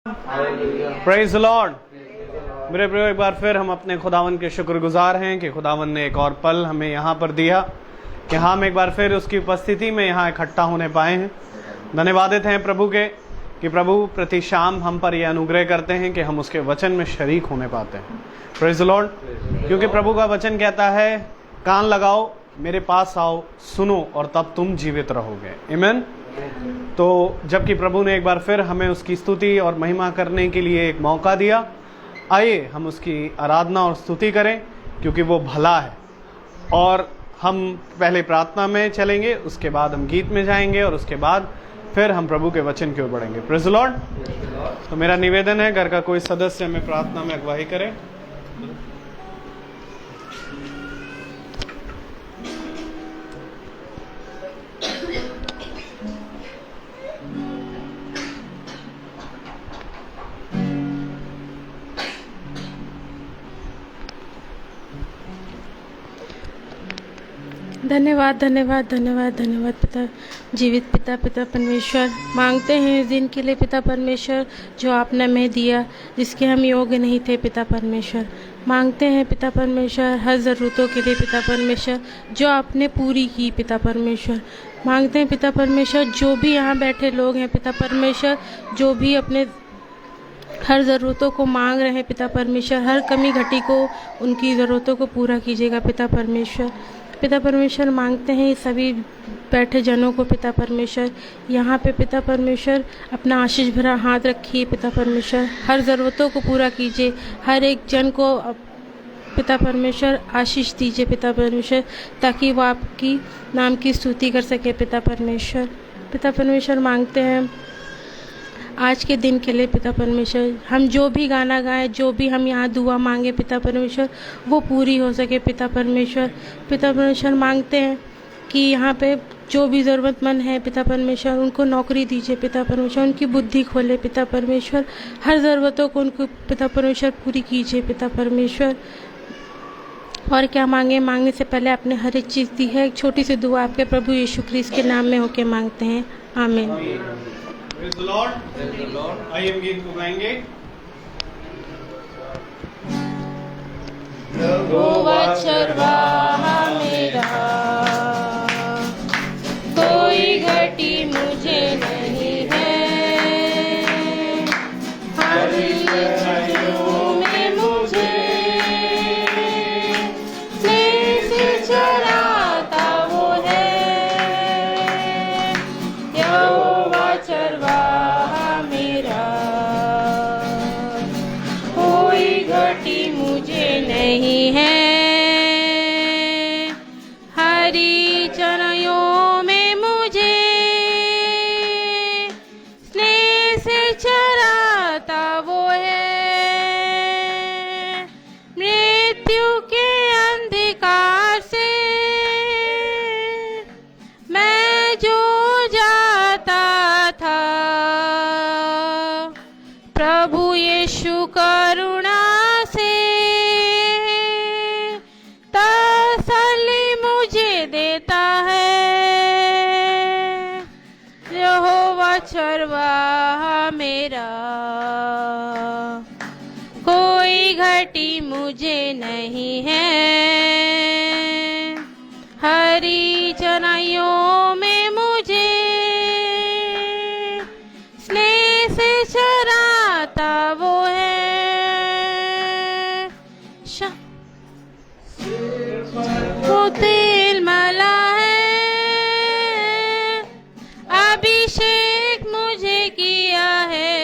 Praise the Lord. मेरे प्रियो, एक बार फिर हम अपने खुदावन के शुक्रगुजार हैं कि खुदावन ने एक और पल हमें यहाँ पर दिया कि हम एक बार फिर उसकी उपस्थिति में यहाँ इकट्ठा होने पाए हैं। धन्यवादित हैं प्रभु के कि प्रभु प्रति शाम हम पर यह अनुग्रह करते हैं कि हम उसके वचन में शरीक होने पाते हैं। Praise the Lord. क्योंकि प्रभु का वचन कहता है, कान लगाओ, मेरे पास आओ, सुनो और तब तुम जीवित रहोगे। आमीन। तो जबकि प्रभु ने एक बार फिर हमें उसकी स्तुति और महिमा करने के लिए एक मौका दिया, आइए हम उसकी आराधना और स्तुति करें क्योंकि वो भला है। और हम पहले प्रार्थना में चलेंगे, उसके बाद हम गीत में जाएंगे और उसके बाद फिर हम प्रभु के वचन की ओर बढ़ेंगे। Praise the Lord. तो मेरा निवेदन है, घर का कोई सदस्य हमें प्रार्थना में अगुवाई करे। धन्यवाद धन्यवाद धन्यवाद धन्यवाद पिता, जीवित पिता परमेश्वर, मांगते हैं इस दिन के लिए पिता परमेश्वर जो आपने हमें दिया, जिसके हम योग्य नहीं थे पिता परमेश्वर। मांगते हैं पिता परमेश्वर हर ज़रूरतों के लिए पिता परमेश्वर जो आपने पूरी की पिता परमेश्वर। मांगते हैं पिता परमेश्वर जो भी यहाँ बैठे लोग हैं पिता परमेश्वर, जो भी अपने हर ज़रूरतों को मांग रहे हैं पिता परमेश्वर, हर कमी घटी को उनकी ज़रूरतों को पूरा कीजिएगा पिता परमेश्वर। पिता परमेश्वर मांगते हैं सभी बैठे जनों को पिता परमेश्वर, यहाँ पे पिता परमेश्वर अपना आशीष भरा हाथ रखिए पिता परमेश्वर, हर ज़रूरतों को पूरा कीजिए, हर एक जन को पिता परमेश्वर आशीष दीजिए पिता परमेश्वर, ताकि वो आपकी नाम की स्तुति कर सके पिता परमेश्वर। पिता परमेश्वर मांगते हैं आज के दिन के लिए पिता परमेश्वर, हम जो भी गाना गाएं, जो भी हम यहाँ दुआ मांगे पिता परमेश्वर, वो पूरी हो सके पिता परमेश्वर। पिता परमेश्वर मांगते हैं कि यहाँ पे जो भी ज़रूरतमंद है पिता परमेश्वर, उनको नौकरी दीजिए पिता परमेश्वर, उनकी बुद्धि खोले पिता परमेश्वर, हर ज़रूरतों को उनको पिता परमेश्वर पूरी कीजिए पिता परमेश्वर। और क्या मांगे, मांगने से पहले आपने हर एक चीज़ दी है। एक छोटी सी दुआ आपके प्रभु यीशु क्रिस्त के नाम में होके मांगते हैं, आमीन। Praise the Lord। आइए हम गीत को गाएंगे। यहोवा चरवाहा मेरा, कोई घटी मुझे नहीं है, हरी छाइयों में मुझे स्नेह से चराता वो है। यहोवा चरवाहा मेरा, कोई घटी मुझे नहीं है, हरी चराइयों में मुझे स्नेह से चराता वो है। मृत्यु के अंधकार से मैं जो जाता था, प्रभु यीशु करुणा से तसल्ली मुझे देता है। यहोवा चरवाहा मेरा, कोई घटी मुझे नहीं है, हरी चराइयों में मुझे स्नेह से चराता वो है। वो तेल मला है, अभिषेक मुझे किया है,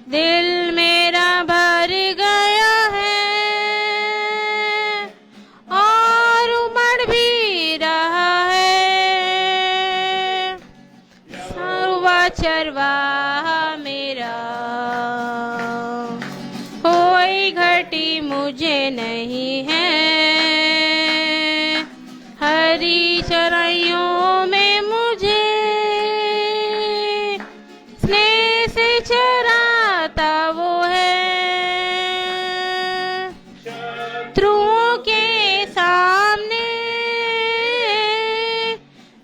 दिल मेरा भर गया है और उमड़ भी रहा है। सर्वा चरवाहा मेरा, कोई घटी मुझे नहीं है, हरी चराइयों में मुझे स्नेह से चराता वो है। शत्रुओं के सामने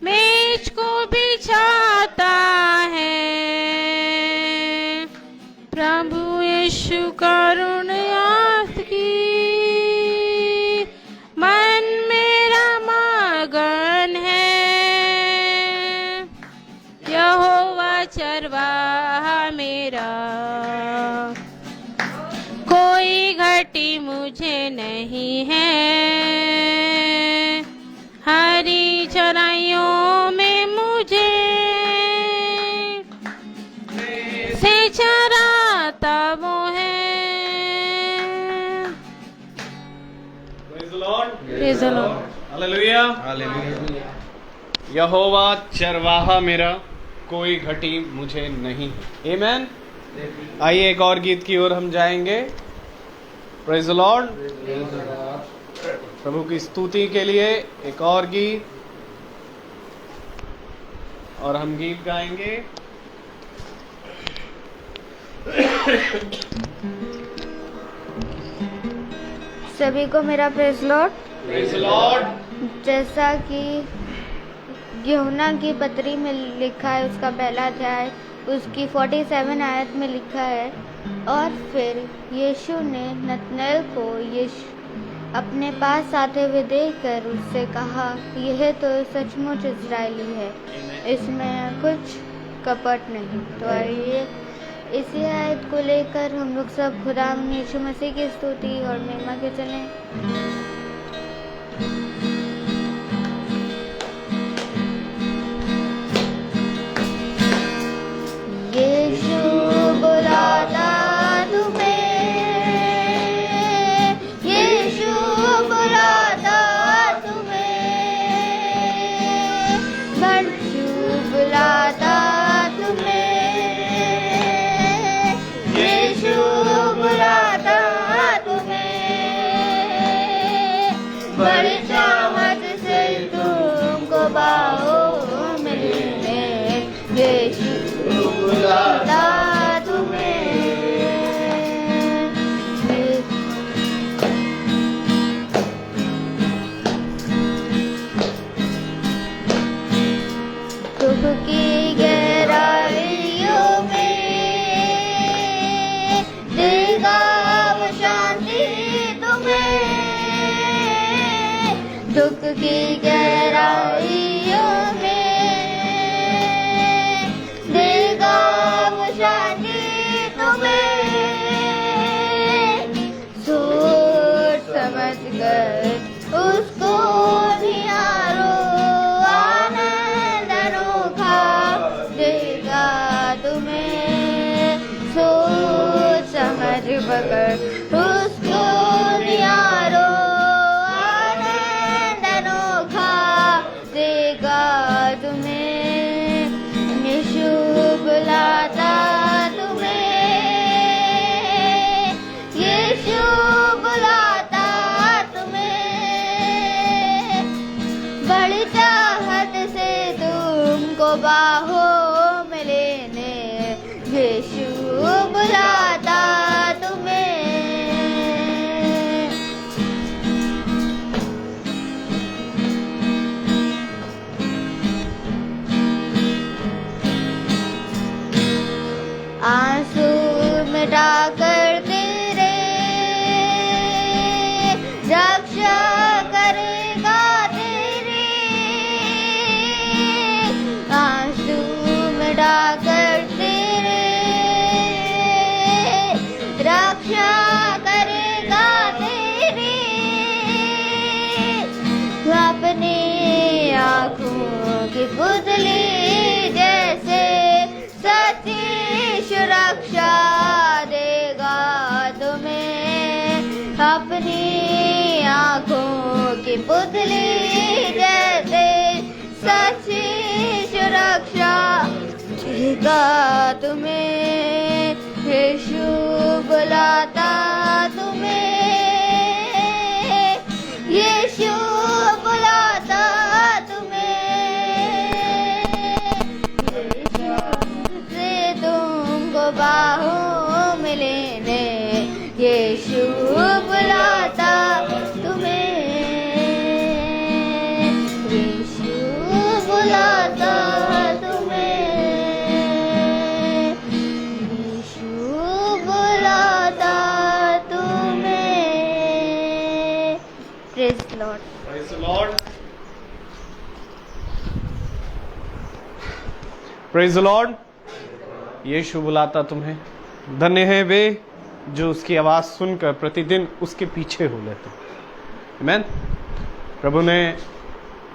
मेज को बिछाता है, प्रभु यीशु करुणयास की, मन मेरा मगन है। यहोवा चरवाहा मेरा, कोई घटी मुझे नहीं है। हरी चराइयों में मुझे से चराता वो है। Praise the Lord. Praise the Lord. Hallelujah. यहोवा चरवाहा मेरा, कोई घटी मुझे नहीं। आमेन। आइए एक और गीत की ओर हम जाएंगे। Praise the Lord. प्रभु की स्तुति के लिए एक और गीत, और हम गीत गाएंगे। सभी को मेरा praise Lord. Praise the Lord. जैसा कि यूहन्ना की पत्री में लिखा है, उसका पहला अध्याय उसकी 47 आयत में लिखा है, और फिर यीशु ने नतनएल को अपने पास आते हुए देखकर उससे कहा, यह तो सचमुच इस्राएली है, इसमें कुछ कपट नहीं। तो आइए इसी आयत को लेकर हम लोग सब खुदा यीशु मसीह की स्तुति और महिमा के चलें। यीशु बुलाता तुम्हें, यीशु बुलाता तुम्हें, बड़चू बुलाता तुम्हें, यीशु बुलाता तुम्हें, बड़ी चाहत से तुमको बाहों में लेने, यीशु बुलाता तुम्हें। दुख की गहराइयों में देगा वो शांति तुम्हें, दुख की गहराइयों में देगा वो शांति तुम्हें। सोच समझ कर उसको निहारो, आनंद अनोखा देगा तुम्हें। सोच समझ कर उसको निहारो, आनंद अनोखा देगा तुम्हें। यीशु बुलाता तुम्हें, यीशु बुलाता तुम्हें, बड़ी चाहत से तुमको बाहों में लेने, यीशु बुलाता तुम्हें। आंसू मिटाकर तेरे रक्षा करेगा तेरी, आंसू मिटाकर तेरे रक्षा करेगा तेरी। अपनी आँखों की पुतली जैसे सच्ची सुरक्षा देगा तुम्हें, अपनी आँखों की पुतली जैसे सच्ची सुरक्षा देगा तुम्हें। यीशु बुलाता तुम्हें, यीशु बुलाता तुम्हें, से तुमको बाहों में लेने, यीशु बुलाता तुम्हें, यीशु बुलाता तुम्हें, यीशु प्रेज द लॉर्ड। यीशु बुलाता तुम्हें। धन्य है वे जो उसकी आवाज़ सुनकर प्रतिदिन उसके पीछे हो लेते। आमीन। प्रभु ने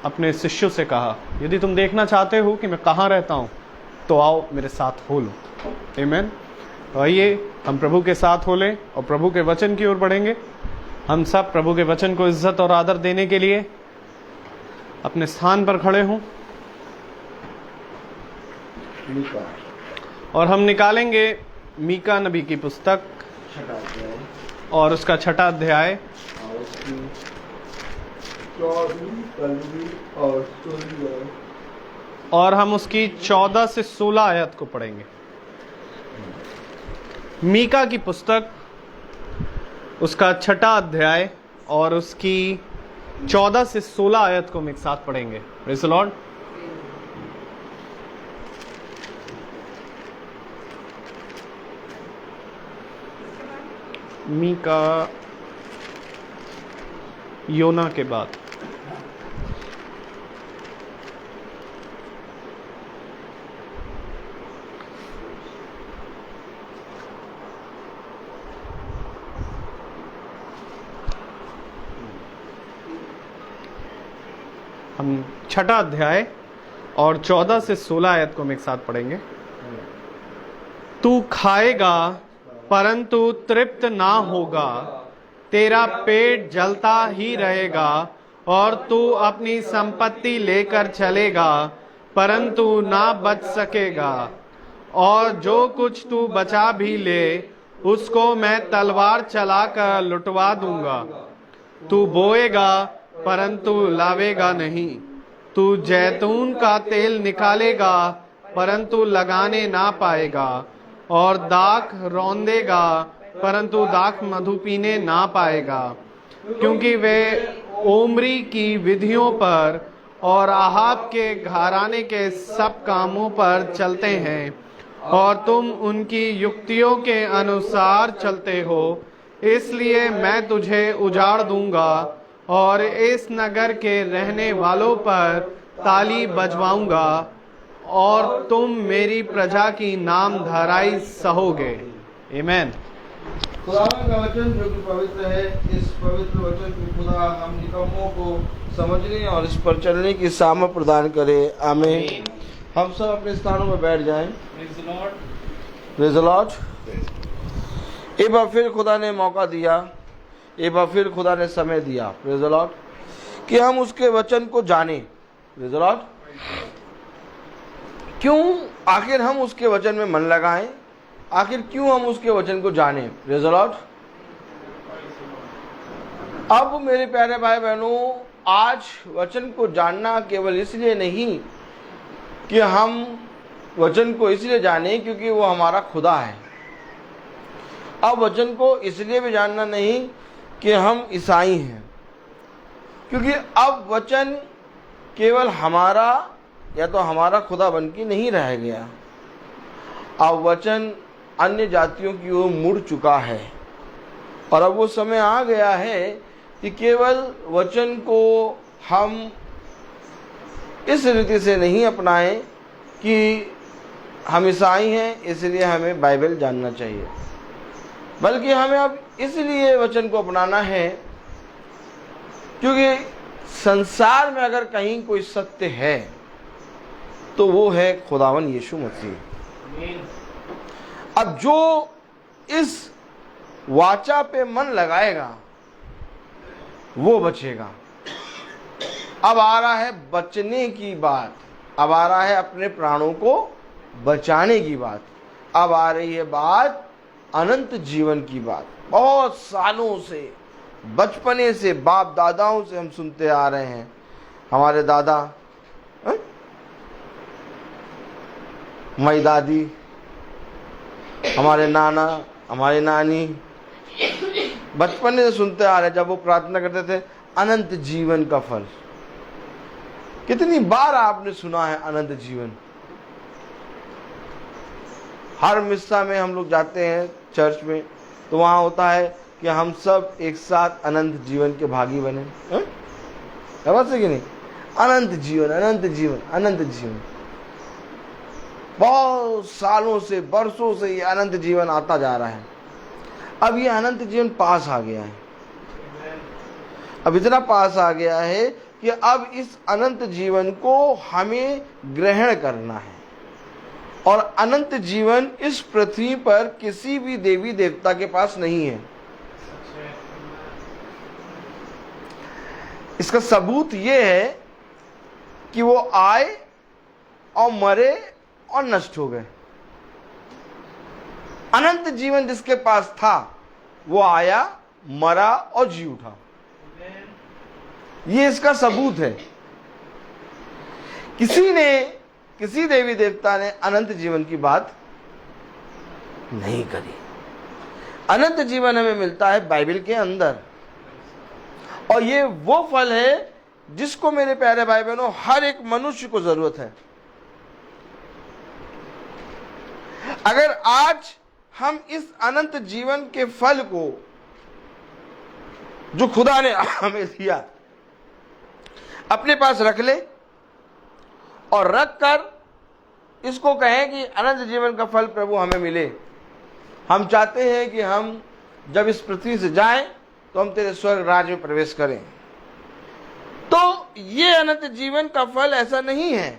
अपने शिष्यों से कहा, यदि तुम देखना चाहते हो कि मैं कहाँ रहता हूँ तो आओ मेरे साथ हो लो। आमीन। तो आइए हम प्रभु के साथ हो लें और प्रभु के वचन की ओर बढ़ेंगे। हम सब प्रभु के वचन को इज्जत और आदर देने के लिए अपने स्थान पर खड़े हों और हम निकालेंगे मीका नबी की पुस्तक और उसका 6वां अध्याय और हम उसकी 14 से 16 आयत को पढ़ेंगे। मीका की पुस्तक उसका 6वां अध्याय और उसकी 14 से 16 आयत को हम एक साथ पढ़ेंगे। Praise the Lord. मीका योना के बाद। हम 6वां अध्याय और 14 से 16 आयत को हम एक साथ पढ़ेंगे। तू खाएगा परंतु तृप्त ना होगा, तेरा पेट जलता ही रहेगा और तू अपनी संपत्ति लेकर चलेगा परंतु ना बच सकेगा, और जो कुछ तू बचा भी ले उसको मैं तलवार चलाकर लुटवा दूंगा। तू बोएगा परंतु लावेगा नहीं, तू जैतून का तेल निकालेगा परंतु लगाने ना पाएगा, और दाख रौंदेगा परंतु दाख मधु पीने ना पाएगा, क्योंकि वे ओमरी की विधियों पर और आहाब के घराने के सब कामों पर चलते हैं, और तुम उनकी युक्तियों के अनुसार चलते हो। इसलिए मैं तुझे उजाड़ दूंगा और इस नगर के रहने वालों पर ताली बजवाऊंगा, और तुम मेरी प्रजा की नाम धराई सहोगे। आमीन। खुदावन का वचन जो कि पवित्र है, इस पवित्र वचन को खुदा हम निकम्मों को समझने और इस पर चलने की सामर्थ प्रदान करे। आमीन। हम सब अपने स्थानों में बैठ जाएं। Praise the Lord. एक बार फिर खुदा ने मौका दिया, एक बार फिर खुदा ने समय दिया, प्रेज़ द लॉर्ड, कि हम उसके वचन को जानें। Praise the Lord. क्यों आखिर हम उसके वचन में मन लगाएं? आखिर क्यों हम उसके वचन को जानें? Praise the Lord. अब मेरे प्यारे भाई बहनों, आज वचन को जानना केवल इसलिए नहीं कि हम वचन को इसलिए जाने क्योंकि वो हमारा खुदा है। अब वचन को इसलिए भी जानना नहीं कि हम ईसाई हैं, क्योंकि अब वचन केवल हमारा या तो हमारा खुदा बन के नहीं रह गया। अब वचन अन्य जातियों की ओर मुड़ चुका है, और अब वो समय आ गया है कि केवल वचन को हम इस रीति से नहीं अपनाएं कि हम ईसाई हैं इसलिए हमें बाइबल जानना चाहिए, बल्कि हमें अब इसलिए वचन को अपनाना है क्योंकि संसार में अगर कहीं कोई सत्य है तो वो है खुदावन यीशु मसीह। अब जो इस वाचा पे मन लगाएगा वो बचेगा। अब आ रहा है बचने की बात, अब आ रहा है अपने प्राणों को बचाने की बात, अब आ रही है बात अनंत जीवन की बात। बहुत सालों से, बचपने से, बाप दादाओं से हम सुनते आ रहे हैं। हमारे दादा, हमारी दादी, हमारे नाना, हमारी नानी बचपन से सुनते आ रहे, जब वो प्रार्थना करते थे अनंत जीवन का फल। कितनी बार आपने सुना है अनंत जीवन? हर मिस्सा में हम लोग जाते हैं चर्च में तो वहाँ होता है कि हम सब एक साथ अनंत जीवन के भागी बने। समझ से कि नहीं? अनंत जीवन, अनंत जीवन, अनंत जीवन। बहुत सालों से, बरसों से ये अनंत जीवन आता जा रहा है। अब ये अनंत जीवन पास आ गया है। अब इतना पास आ गया है कि अब इस अनंत जीवन को हमें ग्रहण करना है। और अनंत जीवन इस पृथ्वी पर किसी भी देवी देवता के पास नहीं है। इसका सबूत ये है कि वो आए और मरे और नष्ट हो गए। अनंत जीवन जिसके पास था वो आया, मरा और जी उठा। ये इसका सबूत है। किसी देवी देवता ने अनंत जीवन की बात नहीं करी। अनंत जीवन हमें मिलता है बाइबल के अंदर, और ये वो फल है जिसको मेरे प्यारे भाई बहनों हर एक मनुष्य को जरूरत है। अगर आज हम इस अनंत जीवन के फल को जो खुदा ने हमें दिया अपने पास रख ले और रख कर इसको कहें कि अनंत जीवन का फल प्रभु हमें मिले। हम चाहते हैं कि हम जब इस पृथ्वी से जाएं तो हम तेरे स्वर्ग राज्य में प्रवेश करें। तो ये अनंत जीवन का फल ऐसा नहीं है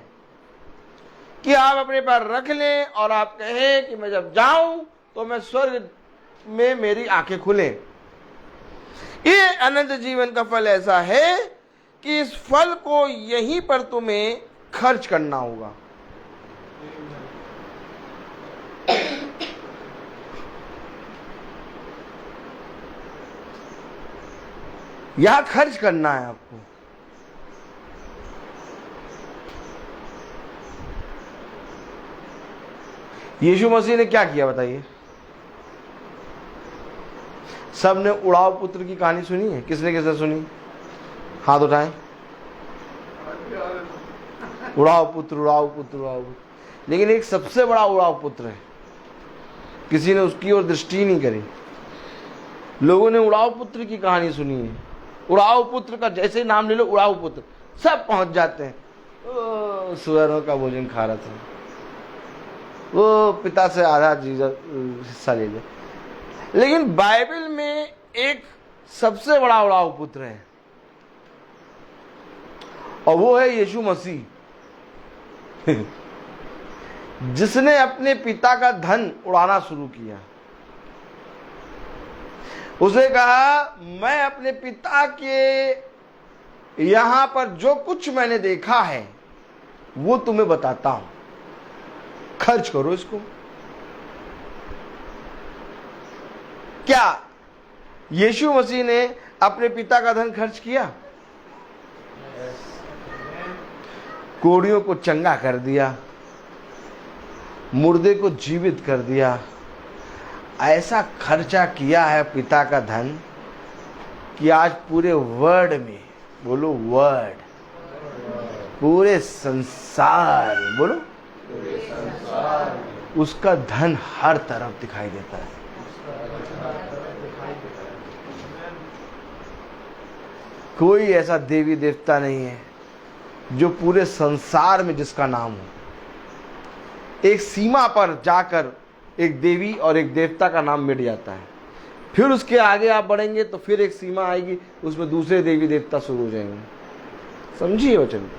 कि आप अपने पास रख लें और आप कहें कि मैं जब जाऊं तो मैं स्वर्ग में मेरी आंखें खुलें। ये अनंत जीवन का फल ऐसा है कि इस फल को यहीं पर तुम्हें खर्च करना होगा। यहां खर्च करना है आपको। यीशु मसीह ने क्या किया बताइए? सबने उड़ाव पुत्र की कहानी सुनी है? किसने किसने सुनी? हाथ उठाएं। उड़ाव पुत्र, उड़ाव पुत्र, उड़ाव पुत्र। लेकिन एक सबसे बड़ा उड़ाव पुत्र है, किसी ने उसकी ओर दृष्टि नहीं करी। लोगों ने उड़ाव पुत्र की कहानी सुनी है। उड़ाव पुत्र का जैसे ही नाम ले लो, उड़ाव पुत्र, सब पहुंच जाते हैं। ओ सुअरों का भोजन खा रहा था, वो पिता से आधा हिस्सा ले ले। लेकिन बाइबल में एक सबसे बड़ा उड़ाव पुत्र है, और वो है यीशु मसीह, जिसने अपने पिता का धन उड़ाना शुरू किया। उसने कहा, मैं अपने पिता के यहां पर जो कुछ मैंने देखा है वो तुम्हें बताता हूं, खर्च करो इसको। क्या यीशु मसीह ने अपने पिता का धन खर्च किया? कोढ़ियों को चंगा कर दिया, मुर्दे को जीवित कर दिया। ऐसा खर्चा किया है पिता का धन कि आज पूरे वर्ल्ड में, बोलो वर्ल्ड, पूरे संसार, बोलो उसका धन हर तरफ दिखाई देता है। कोई ऐसा देवी देवता नहीं है जो पूरे संसार में जिसका नाम हो। एक सीमा पर जाकर एक देवी और एक देवता का नाम मिट जाता है, फिर उसके आगे आप बढ़ेंगे तो फिर एक सीमा आएगी, उसमें दूसरे देवी देवता शुरू हो जाएंगे। समझिए वचन।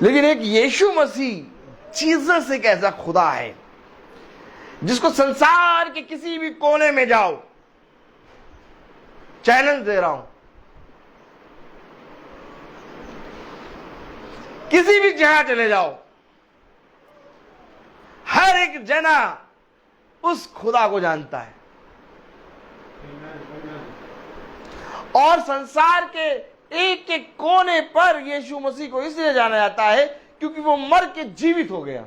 लेकिन एक यीशु मसीह, जीसस एक ऐसा खुदा है जिसको संसार के किसी भी कोने में जाओ, चैलेंज दे रहा हूं, किसी भी जगह चले जाओ, हर एक जना उस खुदा को जानता है। और संसार के एक एक कोने पर यीशु मसीह को इसलिए जाना जाता है क्योंकि वो मर के जीवित हो गया,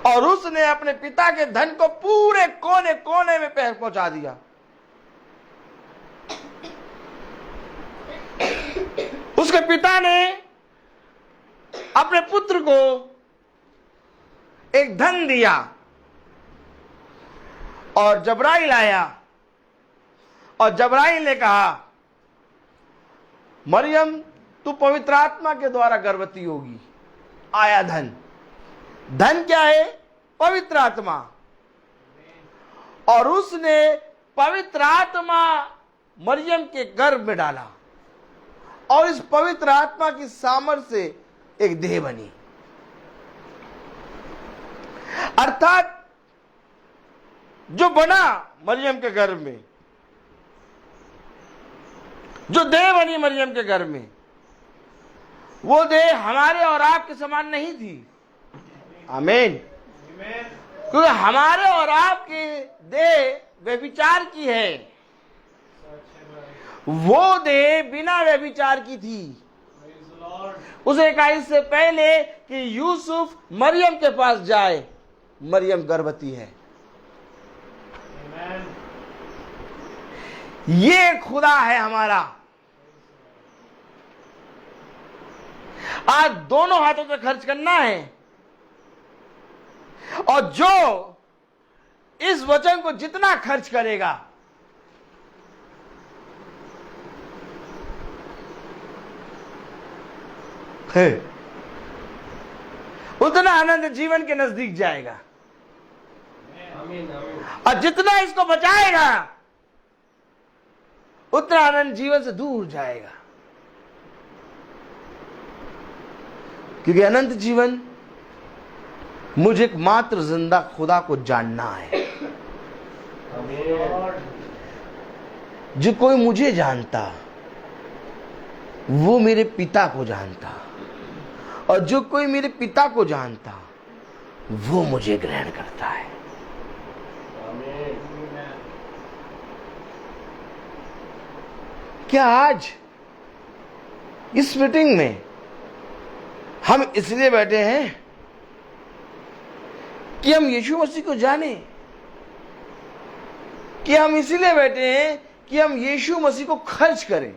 और उसने अपने पिता के धन को पूरे कोने कोने में पहुंचा दिया। उसके पिता ने अपने पुत्र को एक धन दिया, और जबराइल आया और जबराइल ने कहा, मरियम तू पवित्र आत्मा के द्वारा गर्भवती होगी। आया धन। धन क्या है? पवित्र आत्मा। और उसने पवित्र आत्मा मरियम के गर्भ में डाला और इस पवित्र आत्मा की सामर्थ्य से एक देह बनी। अर्थात जो बना मरियम के गर्भ में, जो देह बनी मरियम के गर्भ में, वो देह हमारे और आपके समान नहीं थी। आमीन। क्योंकि हमारे और आपके देह व्यभिचार की है, वो देह बिना व्यभिचार की थी। उसे कहा इससे पहले कि यूसुफ मरियम के पास जाए, मरियम गर्भवती है। ये खुदा है हमारा। आज दोनों हाथों से खर्च करना है, और जो इस वचन को जितना खर्च करेगा, उतना आनंद जीवन के नजदीक जाएगा। और जितना इसको बचाएगा, उतना आनंद जीवन से दूर जाएगा। क्योंकि अनंत जीवन मुझे एकमात्र जिंदा खुदा को जानना है। जो कोई मुझे जानता, वो मेरे पिता को जानता, और जो कोई मेरे पिता को जानता, वो मुझे ग्रहण करता है। क्या आज इस मीटिंग में हम इसलिए बैठे हैं कि हम यीशु मसीह को जाने? कि हम इसीलिए बैठे हैं कि हम यीशु मसीह को खर्च करें?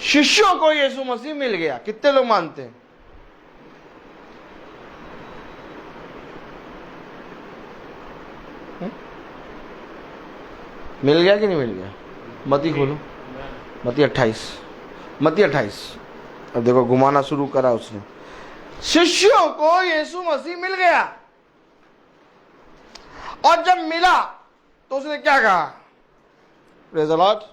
शिष्यों को यीशु मसीह मिल गया। कितने लोग मानते हैं? मिल गया कि नहीं मिल गया? मत्ती खोलो, मत्ती 28, मत्ती 28। अब देखो घुमाना शुरू करा उसने। शिष्यों को यीशु मसीह मिल गया, और जब मिला तो उसने क्या कहा? Praise the Lord.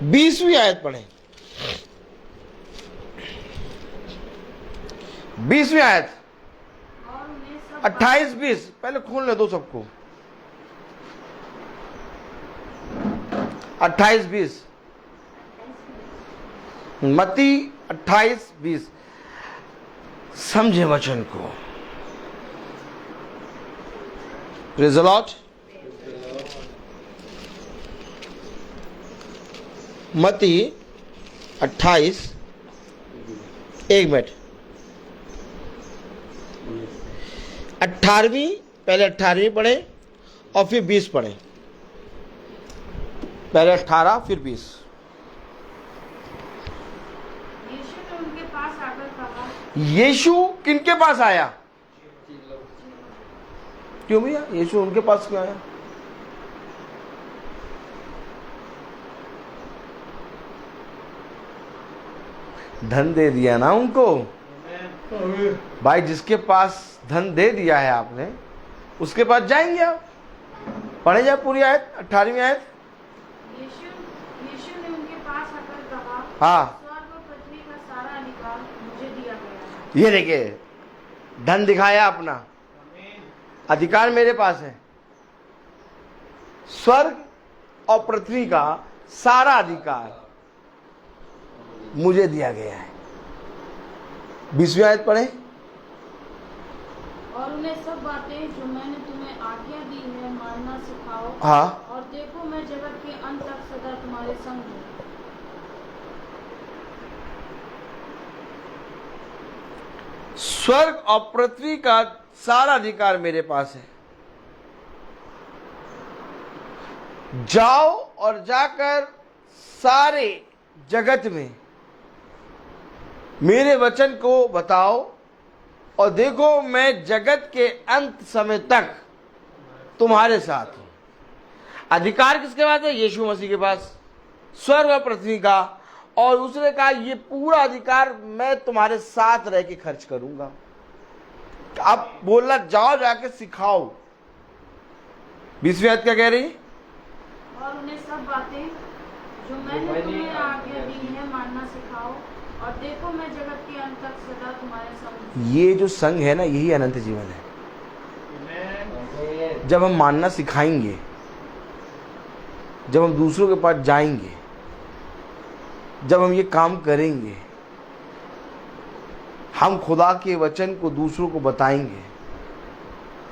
बीसवीं आयत पढ़ें। 20वीं आयत 28-20। पहले खोल ले दो सबको। 28-20 मत्ती 28-20। समझे वचन को। Praise the Lord. मत्ती 28, एक मिनट। 18वीं, पहले 18वीं पढ़े और फिर 20 पढ़े। पहले 18 फिर 20। यीशु ने उनके पास आकर कहा। यीशु किनके पास आया? क्यों भैया यीशु उनके पास क्यों आया? धन दे दिया ना उनको। भाई जिसके पास धन दे दिया है आपने, उसके पास जाएंगे आप। पढ़े जाए पूरी आयत, 18वीं आयत। यीशु ने उनके पास आकर कहा, हाँ, स्वर्ग और पृथ्वी का सारा अधिकार मुझे दिया गया है। ये देखिए, धन दिखाया अपना, अधिकार मेरे पास है। स्वर्ग और पृथ्वी का सारा अधिकार मुझे दिया गया है। 20वीं आयत पढ़े। और उन्हें सब बातें जो मैंने तुम्हें आज्ञा दी है मानना सिखाओ। हाँ, और देखो मैं जगत के अंत तक सदा तुम्हारे संग हूँ। स्वर्ग और पृथ्वी का सारा अधिकार मेरे पास है। जाओ और जाकर सारे जगत में मेरे वचन को बताओ, और देखो मैं जगत के अंत समय तक तुम्हारे साथ हूं। अधिकार किसके पास है? यीशु मसीह के पास, स्वर्ग और पृथ्वी का। और उसने कहा ये पूरा अधिकार मैं तुम्हारे साथ रह के खर्च करूंगा। अब बोला जाओ जाके सिखाओ। 20वीं आयत क्या कह रही? और उन्हें सब बातें जो मैंने तुम्हें आज्ञा दी है मानना सिखाओ, और देखो मैं जगत के अंत तक सदा तुम्हारे संग। ये जो संग है ना, यही अनंत जीवन है। जब हम मानना सिखाएंगे, जब हम दूसरों के पास जाएंगे, जब हम ये काम करेंगे, हम खुदा के वचन को दूसरों को बताएंगे।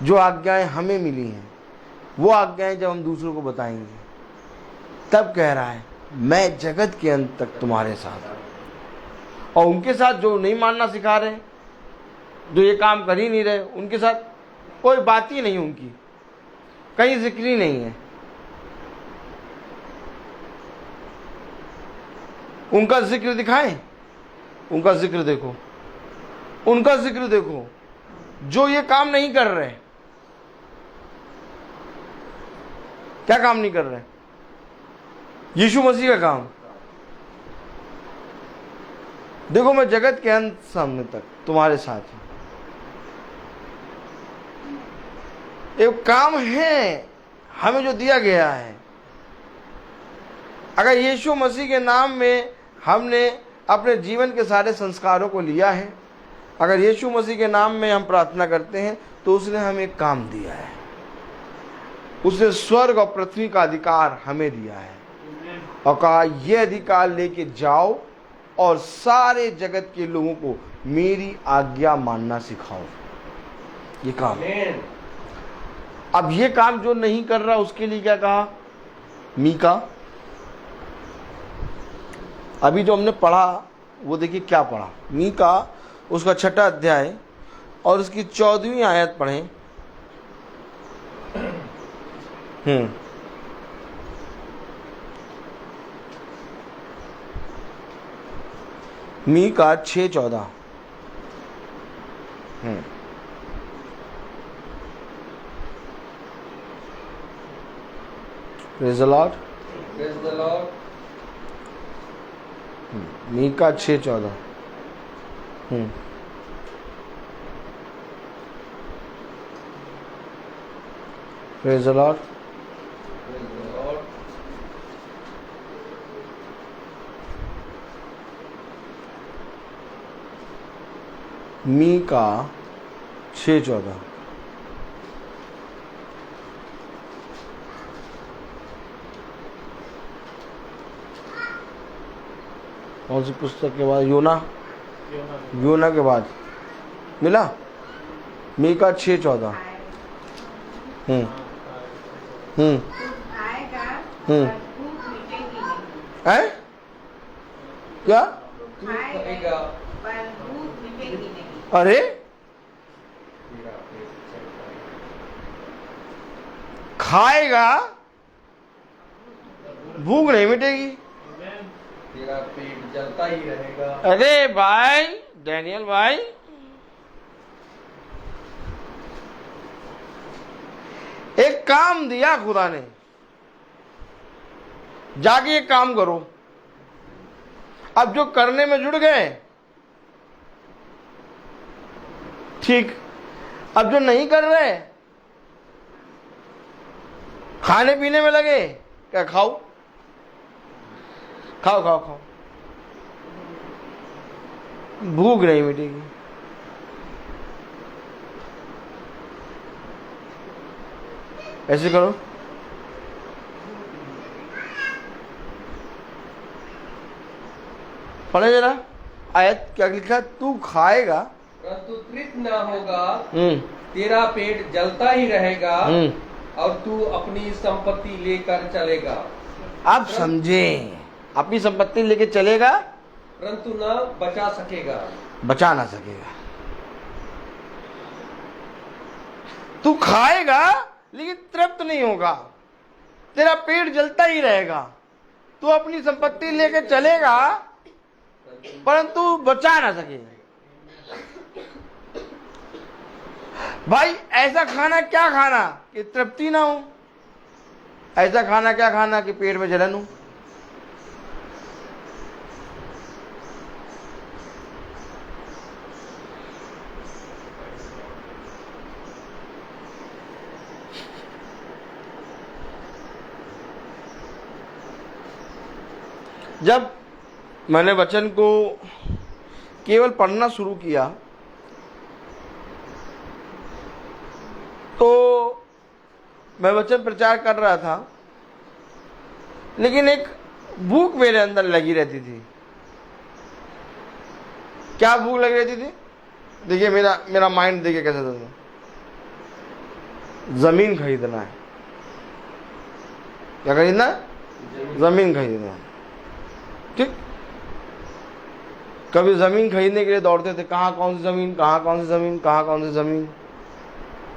जो आज्ञाएं हमें मिली हैं वो आज्ञाएं जब हम दूसरों को बताएंगे, तब कह रहा है मैं जगत के अंत तक तुम्हारे साथ हूं। और उनके साथ जो नहीं मानना सिखा रहे, जो ये काम कर ही नहीं रहे, उनके साथ कोई बात ही नहीं, उनकी कहीं जिक्र ही नहीं है। उनका जिक्र दिखाएं, उनका जिक्र देखो, उनका जिक्र देखो। जो ये काम नहीं कर रहे, क्या काम नहीं कर रहे? यीशु मसीह का काम। देखो मैं जगत के अंत समय तक तुम्हारे साथ हूं। एक काम है हमें जो दिया गया है। अगर यीशु मसीह के नाम में हमने अपने जीवन के सारे संस्कारों को लिया है, अगर यीशु मसीह के नाम में हम प्रार्थना करते हैं, तो उसने हमें एक काम दिया है। उसने स्वर्ग और पृथ्वी का अधिकार हमें दिया है और कहा यह अधिकार लेके जाओ और सारे जगत के लोगों को मेरी आज्ञा मानना सिखाओ। ये काम। अब ये काम जो नहीं कर रहा उसके लिए क्या कहा? मीका। अभी जो हमने पढ़ा वो देखिए क्या पढ़ा। मीका उसका 6वां अध्याय और उसकी 14वीं आयत पढ़ें। Mika 6:14। Praise the Lord. Praise the Lord. Mika 6:14। Praise the Lord. Praise the Lord. Mika 6:14। कौन सी पुस्तक के बाद? योना के बाद मिला। मीका 6:14। है क्या? खाएगा अरे खाएगा भूख नहीं मिटेगी। तेरा पेट जलता ही रहेगा। अरे भाई डैनियल भाई, एक काम दिया खुदा ने, जाके एक काम करो। अब जो करने में जुड़ गए ठीक, अब जो नहीं कर रहे खाने पीने में लगे, क्या खाओ खाओ खाओ खाओ, भूख नहीं मिटेगी। ऐसे करो। पढ़े जरा आयत क्या लिखा? तू खाएगा परंतु तृप्त न होगा, तेरा पेट जलता ही रहेगा और तू अपनी संपत्ति लेकर चलेगा। आप समझे, अपनी संपत्ति लेके चलेगा परंतु न बचा सकेगा। बचा ना सकेगा। तू खाएगा लेकिन तृप्त नहीं होगा, तेरा पेट जलता ही रहेगा। तू अपनी संपत्ति लेके चलेगा परंतु बचा ना सकेगा। भाई ऐसा खाना क्या खाना कि तृप्ति ना हो, ऐसा खाना क्या खाना कि पेट में जलन हो। जब मैंने वचन को केवल पढ़ना शुरू किया तो मैं वचन प्रचार कर रहा था, लेकिन एक भूख मेरे अंदर लगी रहती थी। क्या भूख लगी रहती थी? देखिए मेरा माइंड देखिए कैसा था। जमीन खरीदना है। क्या खरीदना है? जमीन खरीदना है। ठीक, कभी जमीन खरीदने के लिए दौड़ते थे, कहाँ कौन सी जमीन, कहाँ कौन सी जमीन, कहाँ कौन सी जमीन,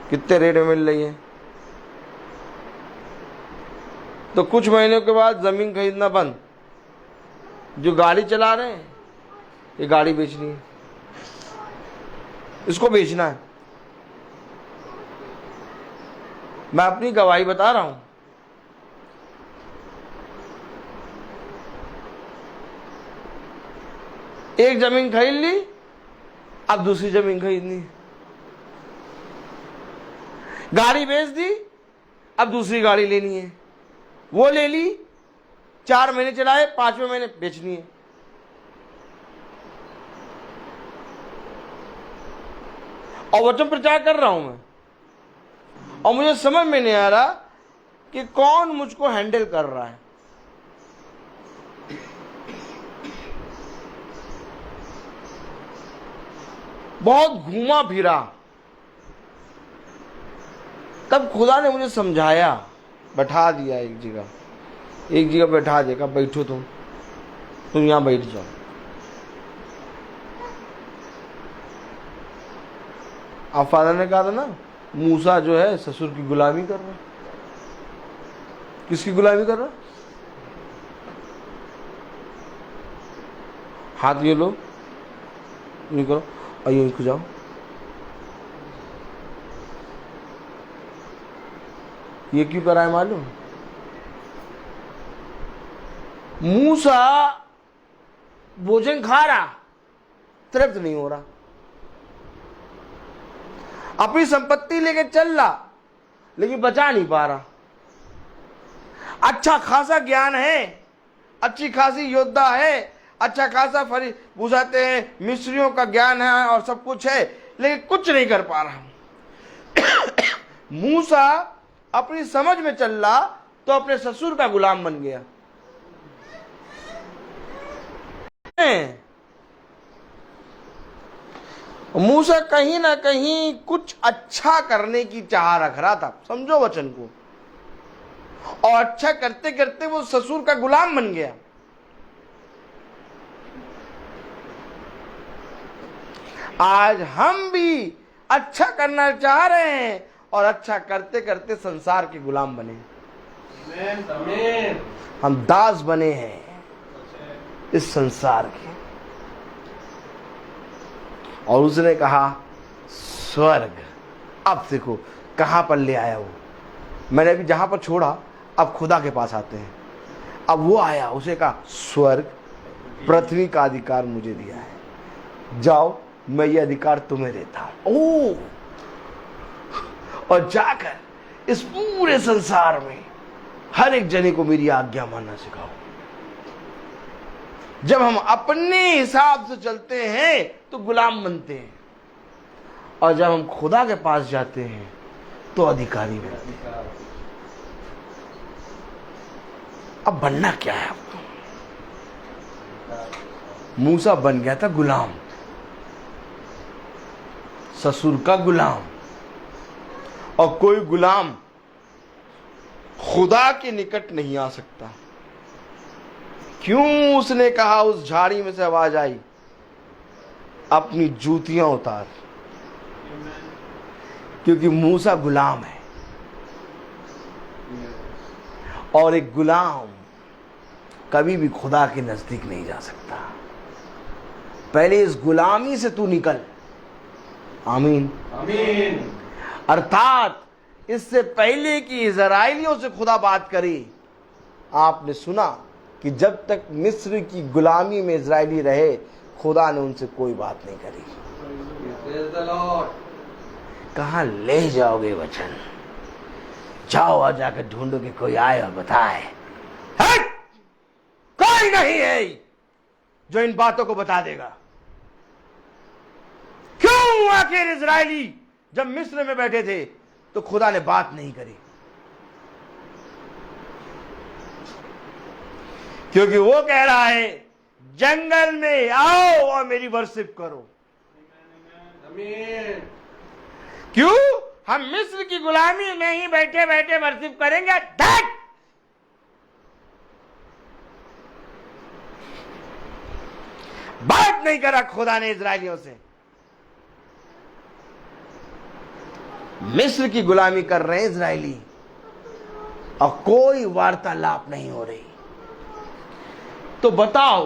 कितने रेट में मिल रही है। तो कुछ महीनों के बाद जमीन खरीदना बंद। जो गाड़ी चला रहे हैं, ये गाड़ी बेचनी है, इसको बेचना है। मैं अपनी गवाही बता रहा हूं। एक जमीन खरीद ली, अब दूसरी जमीन खरीदनी। गाड़ी बेच दी, अब दूसरी गाड़ी लेनी है। वो ले ली, 4 महीने चलाए, 5वें महीने बेचनी है। और वचन प्रचार कर रहा हूं मैं, और मुझे समझ में नहीं आ रहा कि कौन मुझको हैंडल कर रहा है। बहुत घूमा फिरा, तब खुदा ने मुझे समझाया, बैठा दिया एक जगह बैठा दिया। बैठो तुम यहां बैठ जाओ। आप फादर ने कहा था ना, मूसा जो है ससुर की गुलामी कर रहा। किसकी गुलामी कर रहा? हाथ ये लो, नहीं करो, आइए इनको जाओ। ये क्यों कराए मालूम? मूसा भोजन खा रहा, तृप्त नहीं हो रहा, अपनी संपत्ति लेके चल रहा, लेकिन बचा नहीं पा रहा। अच्छा खासा ज्ञान है, अच्छी खासी योद्धा है, अच्छा खासा फरी बुझाते हैं, मिस्त्रियों का ज्ञान है और सब कुछ है, लेकिन कुछ नहीं कर पा रहा। मूसा अपनी समझ में चल रहा तो अपने ससुर का गुलाम बन गया। मूसा कहीं ना कहीं कुछ अच्छा करने की चाह रख रहा था, समझो वचन को, और अच्छा करते करते वो ससुर का गुलाम बन गया। आज हम भी अच्छा करना चाह रहे हैं और अच्छा करते करते संसार के गुलाम बने। हम दास बने हैं इस संसार के। और उसने कहा स्वर्ग, अब देखो कहां पर ले आया वो। मैंने अभी जहां पर छोड़ा, अब खुदा के पास आते हैं। अब वो आया, उसे कहा स्वर्ग पृथ्वी का अधिकार मुझे दिया है, जाओ मैं ये अधिकार तुम्हें देता हूं। ओ, और जाकर इस पूरे संसार में हर एक जने को मेरी आज्ञा मानना सिखाओ। जब हम अपने हिसाब से चलते हैं तो गुलाम बनते हैं, और जब हम खुदा के पास जाते हैं तो अधिकारी बनते हैं। अब बनना क्या है आपको? मूसा बन गया था गुलाम, ससुर का गुलाम। और कोई गुलाम खुदा के निकट नहीं आ सकता। क्यों? उसने कहा, उस झाड़ी में से आवाज आई, अपनी जूतियां उतार। क्योंकि मूसा गुलाम है, और एक गुलाम कभी भी खुदा के नजदीक नहीं जा सकता। पहले इस गुलामी से तू निकल। आमीन आमीन। अर्थात इससे पहले कि इजराइलियों से खुदा बात करे, आपने सुना कि जब तक मिस्र की गुलामी में इजराइली रहे, खुदा ने उनसे कोई बात नहीं करी। Praise the Lord। कहाँ ले जाओगे वचन? जाओ और जाकर ढूंढो कि कोई आए और बताए। हट! कोई नहीं है जो इन बातों को बता देगा। क्यों आखिर इजराइली जब मिस्र में बैठे थे तो खुदा ने बात नहीं करी? क्योंकि वो कह रहा है जंगल में आओ और मेरी वर्शिप करो। आमीन। क्यों? हम मिस्र की गुलामी में ही बैठे बैठे वर्शिप करेंगे? दैट बात नहीं करा खुदा ने इजराइलियों से। मिस्र की गुलामी कर रहे हैं इजराइली और कोई वार्तालाप नहीं हो रही। तो बताओ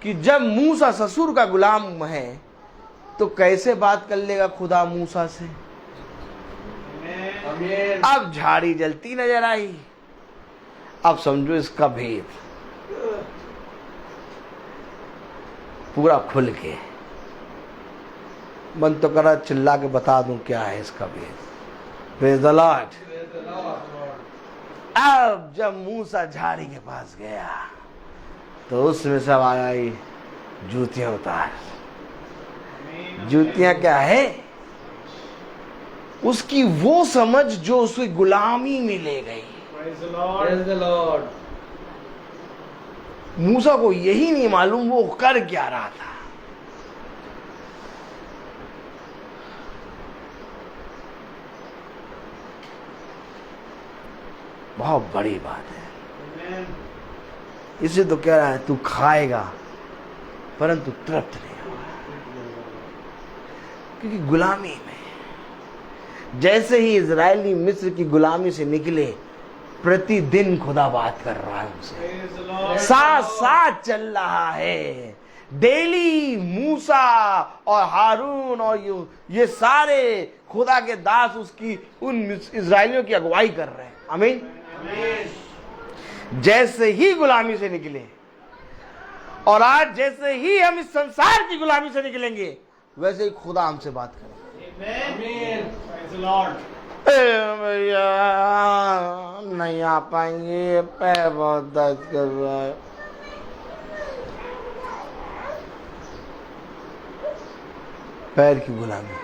कि जब मूसा ससुर का गुलाम है तो कैसे बात कर लेगा खुदा मूसा से? आमीन। अब झाड़ी जलती नजर आई। अब समझो इसका भेद पूरा खुल के। मन तो करा चिल्ला के बता दूं क्या है इसका भेद। Praise the Lord. Praise the Lord। अब जब मूसा झाड़ी के पास गया तो उसमें सब आई जूतियां उतार। जूतियां क्या है? उसकी वो समझ जो उसे गुलामी में ले गई। Praise the Lord। मूसा को यही नहीं मालूम वो कर क्या रहा था। बहुत बड़ी बात है। इसे तो कह रहा है तू खाएगा परंतु तृप्त नहीं होगा। क्योंकि गुलामी में जैसे ही इजरायली मिस्र की गुलामी से निकले, प्रतिदिन खुदा बात कर रहा है उनसे, साथ साथ चल रहा है। डेली मूसा और हारून और ये सारे खुदा के दास उसकी उन इजराइलियों की अगुवाई कर रहे हैं। आमीन। जैसे ही गुलामी से निकले और आज जैसे ही हम इस संसार की गुलामी से निकलेंगे, वैसे ही खुदा हमसे बात करेगा। आमीन। भैया नहीं आ पाएंगे, पैर बहुत दर्द कर रहा है। पैर की गुलामी।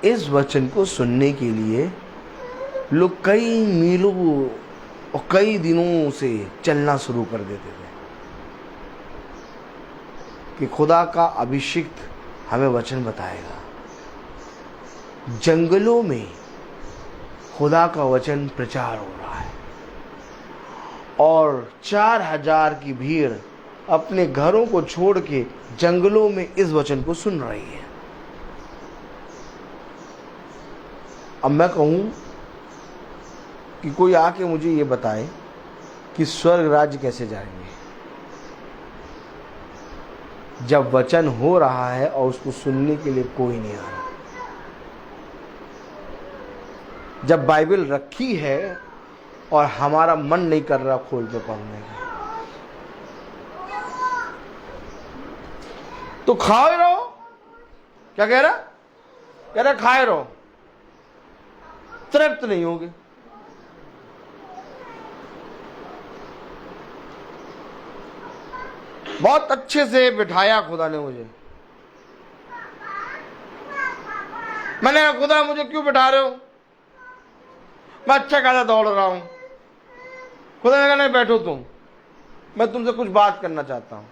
इस वचन को सुनने के लिए लोग कई मीलों और कई दिनों से चलना शुरू कर देते थे कि खुदा का अभिषिक्त हमें वचन बताएगा। जंगलों में खुदा का वचन प्रचार हो रहा है और 4000 की भीड़ अपने घरों को छोड़ के जंगलों में इस वचन को सुन रही है। अब मैं कहूं कि कोई आके मुझे ये बताए कि स्वर्ग राज्य कैसे जाएंगे, जब वचन हो रहा है और उसको सुनने के लिए कोई नहीं आ रहा। जब बाइबल रखी है और हमारा मन नहीं कर रहा खोल के पढ़ने का, तो खाए रहो। क्या कह रहा? कह रहा खाए रहो, तृप्त नहीं होगे। बहुत अच्छे से बिठाया खुदा ने मुझे। मैंने कहा खुदा मुझे क्यों बिठा रहे हो? मैं अच्छा खासा दौड़ रहा हूं। खुदा ने कहा नहीं बैठो तुम, मैं तुमसे कुछ बात करना चाहता हूं।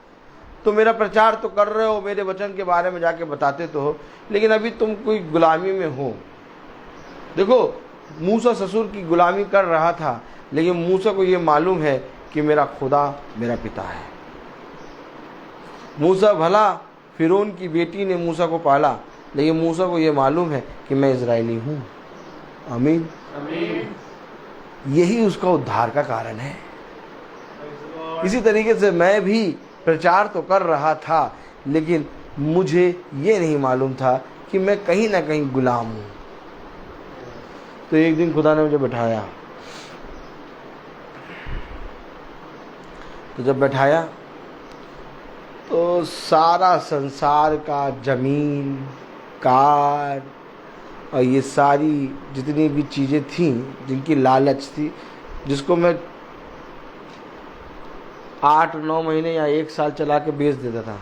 तो मेरा प्रचार तो कर रहे हो, मेरे वचन के बारे में जाके बताते तो हो, लेकिन अभी तुम कोई गुलामी में हो। देखो मूसा ससुर की गुलामी कर रहा था, लेकिन मूसा को ये मालूम है कि मेरा खुदा मेरा पिता है। मूसा भला फिरौन की बेटी ने मूसा को पाला, लेकिन मूसा को ये मालूम है कि मैं इजरायली हूँ। आमीन। यही उसका उद्धार का कारण है। इसी तरीके से मैं भी प्रचार तो कर रहा था, लेकिन मुझे ये नहीं मालूम था कि मैं कहीं ना कहीं गुलाम हूँ। तो एक दिन खुदा ने मुझे बैठाया, तो जब बैठाया तो सारा संसार का जमीन, कार और ये सारी जितनी भी चीज़ें थीं जिनकी लालच थी, जिसको मैं 8-9 महीने या 1 साल चला के बेच देता था,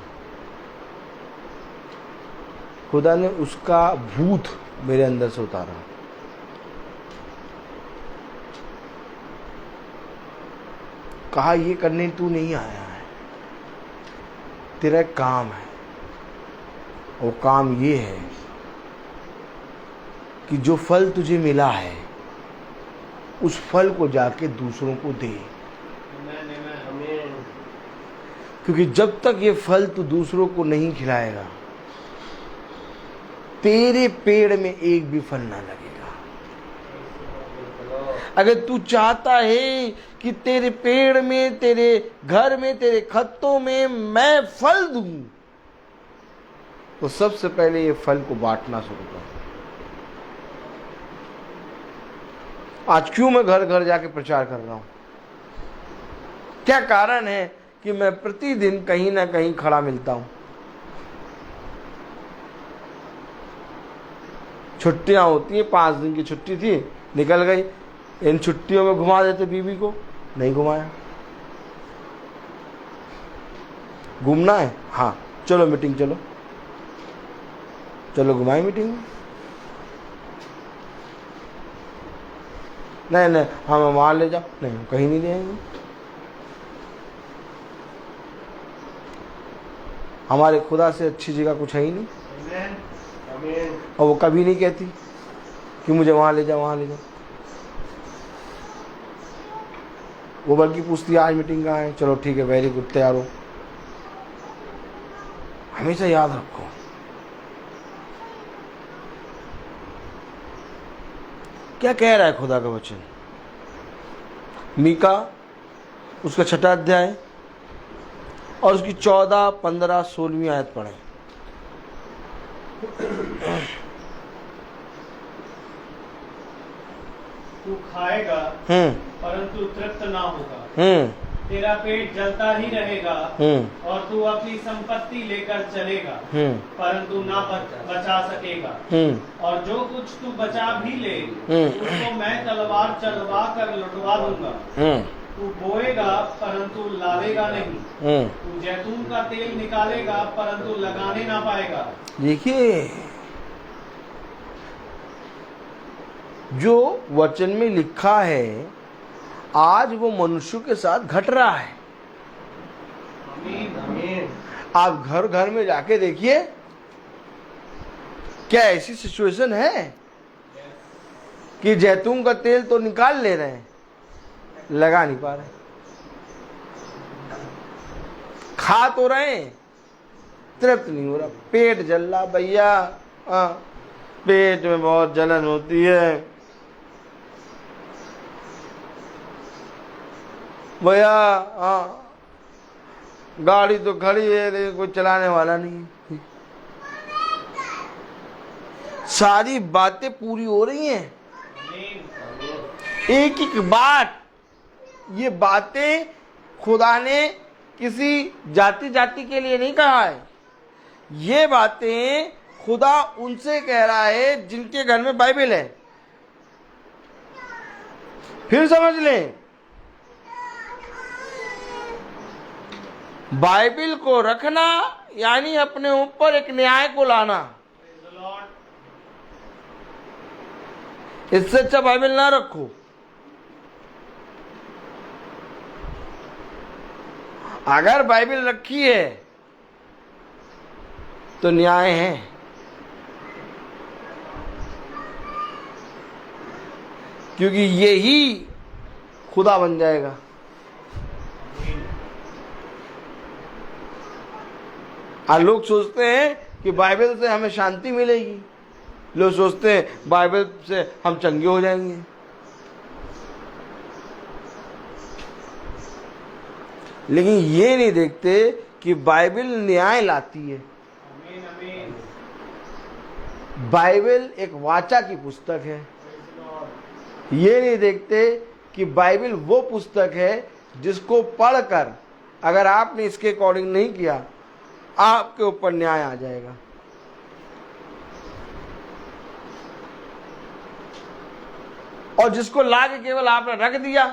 खुदा ने उसका भूत मेरे अंदर से उतारा। कहा ये करने तू नहीं आया है, तेरा एक काम है। वो काम ये है कि जो फल तुझे मिला है उस फल को जाके दूसरों को दे, क्योंकि जब तक ये फल तू दूसरों को नहीं खिलाएगा तेरे पेड़ में एक भी फल ना लगेगा। अगर तू चाहता है कि तेरे पेड़ में, तेरे घर में, तेरे खत्तों में मैं फल दूं, तो सबसे पहले ये फल को बांटना शुरू कर। आज क्यों मैं घर घर जाके प्रचार कर रहा हूं? क्या कारण है कि मैं प्रतिदिन कहीं ना कहीं खड़ा मिलता हूं? छुट्टियां होती हैं, 5 दिन की छुट्टी थी, निकल गई। इन छुट्टियों में घुमा देते बीवी को, नहीं घुमाया। घूमना है, हाँ चलो मीटिंग, चलो चलो घुमाए मीटिंग। नहीं नहीं हमें वहां ले जाओ, नहीं कहीं नहीं ले जाएंगे। हमारे खुदा से अच्छी जगह कुछ है ही नहीं, और वो कभी नहीं कहती कि मुझे वहां ले जाओ, वहां ले जाओ। वो बल्कि पूछती है आज मीटिंग कहाँ है, चलो ठीक है, वेरी गुड, तैयार हो। हमेशा याद रखो, क्या कह रहा है खुदा का वचन। मीका उसका 6ठा अध्याय और उसकी 14, 15, 16वीं आयत पढ़े। तू खाएगा परंतु तृप्त ना होगा, तेरा पेट जलता ही रहेगा और तू अपनी संपत्ति लेकर चलेगा परंतु ना बचा सकेगा। और जो कुछ तू बचा भी ले उसको मैं तलवार चलवा कर लुटवा दूंगा। तू बोएगा परंतु लावेगा नहीं, तू जैतून का तेल निकालेगा परंतु लगाने ना पाएगा। देखिए जो वचन में लिखा है आज वो मनुष्यों के साथ घट रहा है। आप घर घर में जाके देखिए, क्या ऐसी सिचुएशन है कि जैतून का तेल तो निकाल ले रहे हैं, लगा नहीं पा रहे, खा तो रहे हैं, तृप्त नहीं हो रहा, पेट जल रहा। भैया पेट में बहुत जलन होती है भैया, गाड़ी तो खड़ी है लेकिन कोई चलाने वाला नहीं है। सारी बातें पूरी हो रही हैं, एक एक बात। ये बातें खुदा ने किसी जाति जाति के लिए नहीं कहा है, ये बातें खुदा उनसे कह रहा है जिनके घर में बाइबल है। फिर समझ लें, बाइबल को रखना यानी अपने ऊपर एक न्याय को लाना। इससे अच्छा बाइबल ना रखो। अगर बाइबल रखी है तो न्याय है, क्योंकि यही खुदा बन जाएगा। आज लोग सोचते हैं कि बाइबल से हमें शांति मिलेगी, लोग सोचते हैं बाइबल से हम चंगे हो जाएंगे। लेकिन ये नहीं देखते कि बाइबल न्याय लाती है। बाइबल एक वाचा की पुस्तक है। ये नहीं देखते कि बाइबल वो पुस्तक है जिसको पढ़कर अगर आपने इसके अकॉर्डिंग नहीं किया, आपके ऊपर न्याय आ जाएगा। और जिसको लाके केवल आपने रख दिया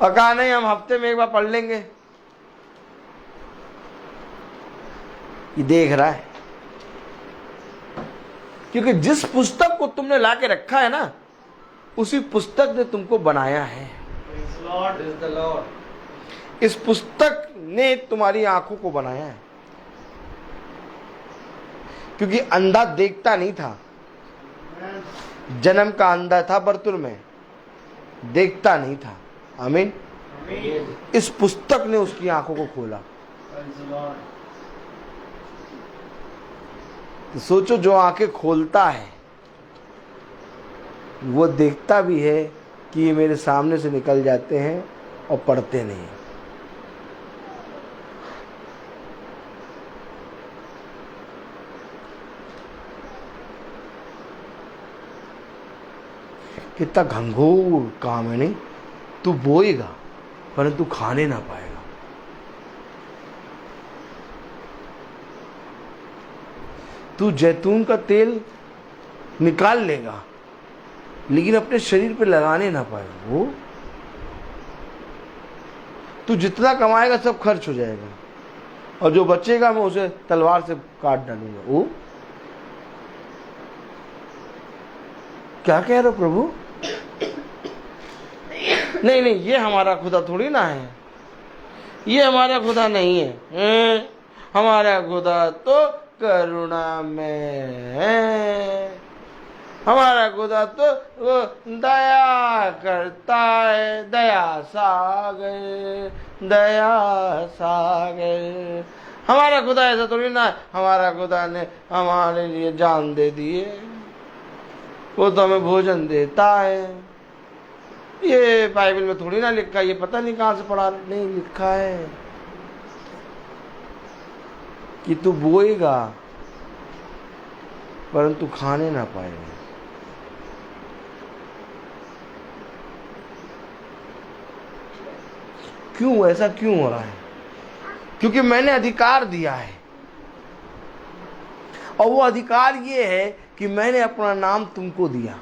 और कहा नहीं हम हफ्ते में एक बार पढ़ लेंगे, ये देख रहा है। क्योंकि जिस पुस्तक को तुमने लाके रखा है ना, उसी पुस्तक ने तुमको बनाया है। इस पुस्तक ने तुम्हारी आंखों को बनाया है। क्योंकि अंधा देखता नहीं था, जन्म का अंधा था बर्तुल में, देखता नहीं था। आमीन। इस पुस्तक ने उसकी आंखों को खोला। तो सोचो, जो आंखें खोलता है वो देखता भी है कि ये मेरे सामने से निकल जाते हैं और पढ़ते नहीं। कितना घंघोर काम है नहीं? तू बोएगा परंतु खाने ना पाएगा। तू जैतून का तेल निकाल लेगा लेकिन अपने शरीर पे लगाने ना पाएगा। वो तू जितना कमाएगा सब खर्च हो जाएगा और जो बचेगा मैं उसे तलवार से काट डालूंगा। वो क्या कह रहे हो प्रभु? नहीं नहीं, ये हमारा खुदा थोड़ी ना है, ये हमारा खुदा नहीं है। हमारा खुदा तो करुणा में है। हमारा खुदा तो वो दया करता है, दया सागर, दया सागर। हमारा खुदा ऐसा थोड़ी ना है। हमारा खुदा ने हमारे लिए जान दे दी है, वो तो हमें भोजन देता है। ये बाइबल में थोड़ी ना लिखा है, ये पता नहीं कहाँ से पढ़ा। नहीं, लिखा है कि तू बोएगा परंतु खाने ना पाएगा। क्यों ऐसा क्यों हो रहा है? क्योंकि मैंने अधिकार दिया है और वो अधिकार ये है कि मैंने अपना नाम तुमको दिया।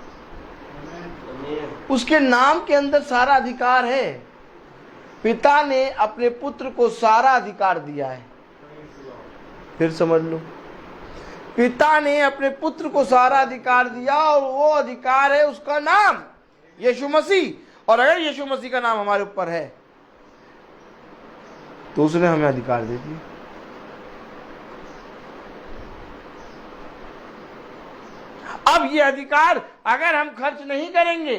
उसके नाम के अंदर सारा अधिकार है। पिता ने अपने पुत्र को सारा अधिकार दिया है। फिर समझ लो, पिता ने अपने पुत्र को सारा अधिकार दिया और वो अधिकार है उसका नाम यीशु मसीह। और अगर यीशु मसीह का नाम हमारे ऊपर है तो उसने हमें अधिकार दे दिया। अब ये अधिकार अगर हम खर्च नहीं करेंगे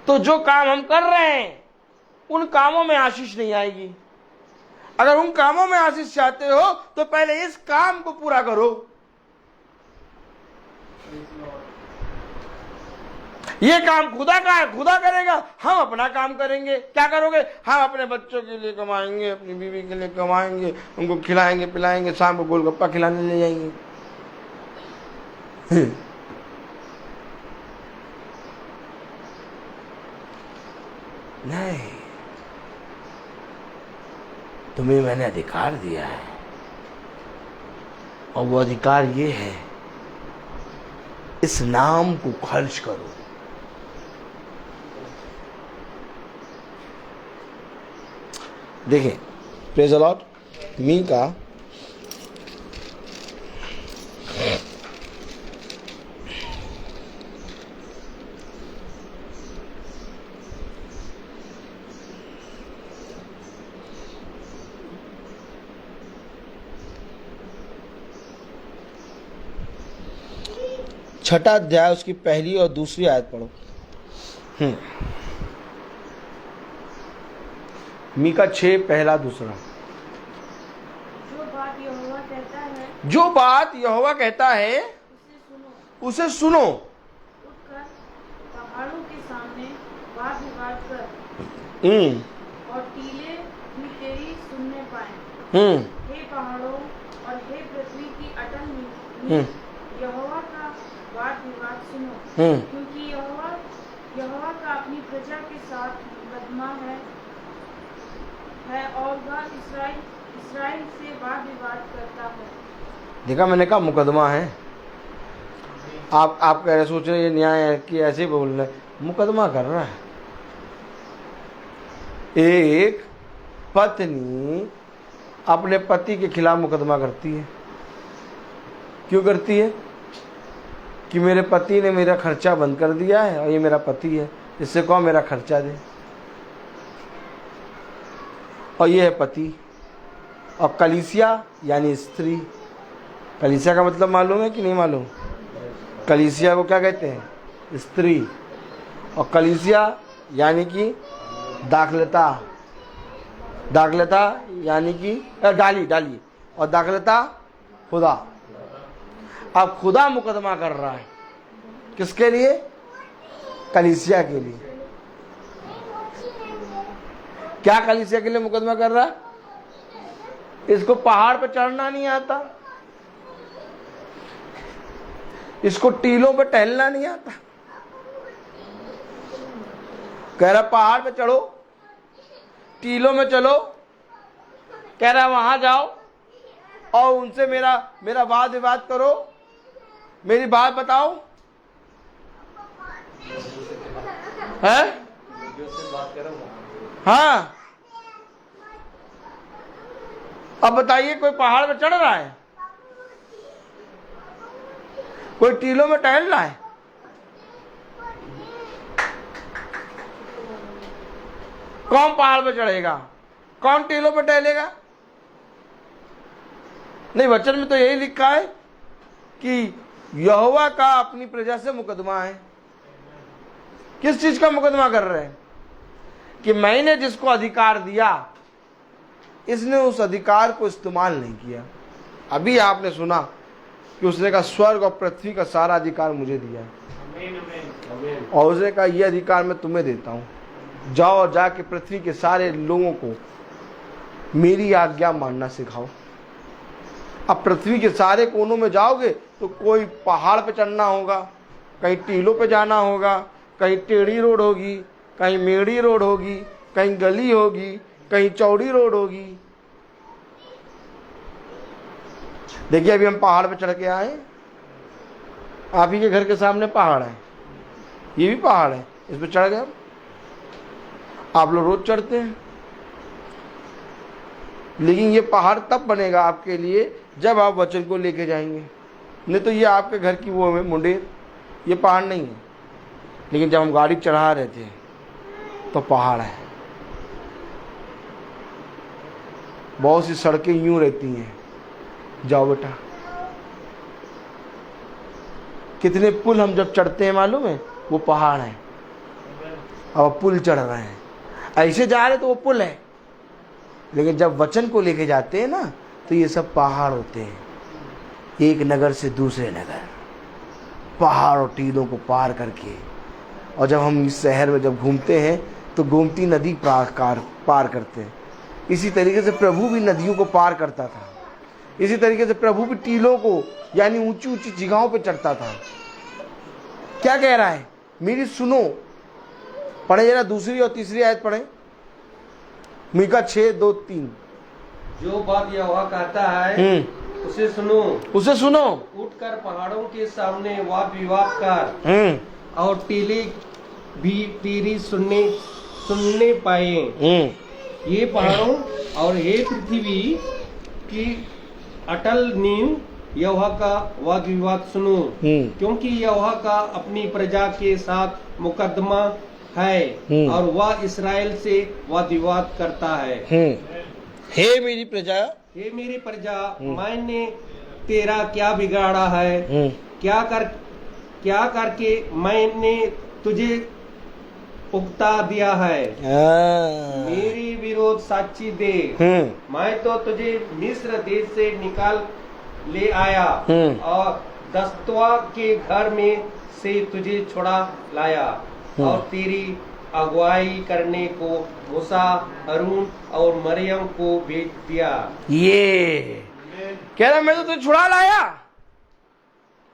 तो जो काम हम कर रहे हैं उन कामों में आशीष नहीं आएगी। अगर उन कामों में आशीष चाहते हो तो पहले इस काम को पूरा करो। ये काम खुदा का है, खुदा करेगा, हम अपना काम करेंगे। क्या करोगे? हम अपने बच्चों के लिए कमाएंगे, अपनी बीवी के लिए कमाएंगे, उनको खिलाएंगे पिलाएंगे, शाम को गोलगप्पा खिलाने ले जाएंगे। नहीं, तुम्हें मैंने अधिकार दिया है और वो अधिकार ये है, इस नाम को खर्च करो। देखें, प्रेज़ द लॉर्ड। मीका छठा अध्याय उसकी पहली और दूसरी आयत पढ़ो। मीका 6 पहला दूसरा। जो बात यहोवा कहता है उसे सुनो। उठकर पहाड़ों के सामने वाद विवाद कर और टीले भी तेरी सुनने पाए। हे पहाड़ों और हे पृथ्वी की अटल नींव, यहोवा का वाद विवाद सुनो, क्योंकि यहोवा का अपनी प्रजा के साथ मुकदमा है और वह इस्राएल से वाद विवाद करता है। देखा, मैंने कहा मुकदमा है। आप कह रहे, सोच रहे ये न्याय है कि ऐसे बोल रहे, मुकदमा कर रहा है। एक पत्नी अपने पति के खिलाफ मुकदमा करती है। क्यों करती है? कि मेरे पति ने मेरा खर्चा बंद कर दिया है और ये मेरा पति है, इससे कौन मेरा खर्चा दे। और ये है पति। और कलीसिया यानी स्त्री। कलीसिया का मतलब मालूम है कि नहीं मालूम? कलीसिया को क्या कहते हैं? स्त्री। और कलीसिया यानी कि दाखलता। दाखलता यानी कि डाली। और दाखलता खुदा। अब खुदा मुकदमा कर रहा है किसके लिए? कलीसिया के लिए। क्या कलीसिया के लिए मुकदमा कर रहा है? इसको पहाड़ पे चढ़ना नहीं आता, इसको टीलों पे टहलना नहीं आता। कह रहा पहाड़ पे चढ़ो, टीलों में चलो, कह रहा वहां जाओ और उनसे मेरा वाद विवाद करो, मेरी बात बताओ। है? हाँ, अब बताइए, कोई पहाड़ पे चढ़ रहा है? कोई टीलों में टहल रहा है? कौन पहाड़ पे चढ़ेगा? कौन टीलों पे टहलेगा? नहीं, वचन में तो यही लिखा है कि यहोवा का अपनी प्रजा से मुकदमा है। किस चीज का मुकदमा कर रहे हैं? कि मैंने जिसको अधिकार दिया, इसने उस अधिकार को इस्तेमाल नहीं किया। अभी आपने सुना कि उसने कहा स्वर्ग और पृथ्वी का सारा अधिकार मुझे दिया है, और उसने कहा यह अधिकार मैं तुम्हें देता हूं, जाओ और जाके पृथ्वी के सारे लोगों को मेरी आज्ञा मानना सिखाओ। अब पृथ्वी के सारे कोनों में जाओगे तो कोई पहाड़ पे चढ़ना होगा, कहीं टीलों पे जाना होगा, कहीं टेढ़ी रोड होगी, कहीं मेढ़ी रोड होगी, कहीं गली होगी, कहीं चौड़ी रोड होगी। देखिए, अभी हम पहाड़ पे चढ़ के आए, आप ही के घर के सामने पहाड़ है, ये भी पहाड़ है, इस पे चढ़ गए। आप लोग रोज चढ़ते हैं, लेकिन ये पहाड़ तब बनेगा आपके लिए जब आप वचन को लेके जाएंगे। नहीं तो ये आपके घर की वो है मुंडेर, ये पहाड़ नहीं है। लेकिन जब हम गाड़ी चढ़ा रहे थे तो पहाड़ है। बहुत सी सड़कें यूं रहती हैं, जाओ बेटा। कितने पुल हम जब चढ़ते हैं मालूम है, वो पहाड़ है। अब पुल चढ़ रहे हैं, ऐसे जा रहे तो वो पुल है, लेकिन जब वचन को लेके जाते हैं ना तो ये सब पहाड़ होते हैं। एक नगर से दूसरे नगर, पहाड़ और टीलों को पार करके। और जब हम इस शहर में जब घूमते हैं तो गोमती नदी पार करते हैं। इसी तरीके से प्रभु भी नदियों को पार करता था। इसी तरीके से प्रभु भी टीलों को यानी ऊंची ऊंची जगहों पे चढ़ता था। क्या कह रहा है? मेरी सुनो। पढ़े जरा दूसरी और तीसरी आयत पढ़े, मीका 6:2-3। जो बात यहोवा कहता है उसे सुनो, उसे सुनो। उठकर पहाड़ों के सामने वाद विवाद कर और टीले भी तेरी सुनने पाए। ये पहाड़ों और हे पृथ्वी की अटल नींव, यहोवा का वाद विवाद सुनो, क्योंकि यहोवा का अपनी प्रजा के साथ मुकदमा है और वह इस्राएल से वाद विवाद करता है। हे मेरी प्रजा, हे मेरी प्रजा, मैंने तेरा क्या बिगाड़ा है? क्या क्या करके मैंने तुझे उकता दिया है, मेरी विरोध साक्षी दे। मैं तो तुझे मिस्र देश से निकाल ले आया और दस्तवा के घर में से तुझे छुड़ा लाया और तेरी अगुवाई करने को मूसा, हारून और मरियम को भेज दिया। ये कह रहा मैं तो तुझे छुड़ा लाया,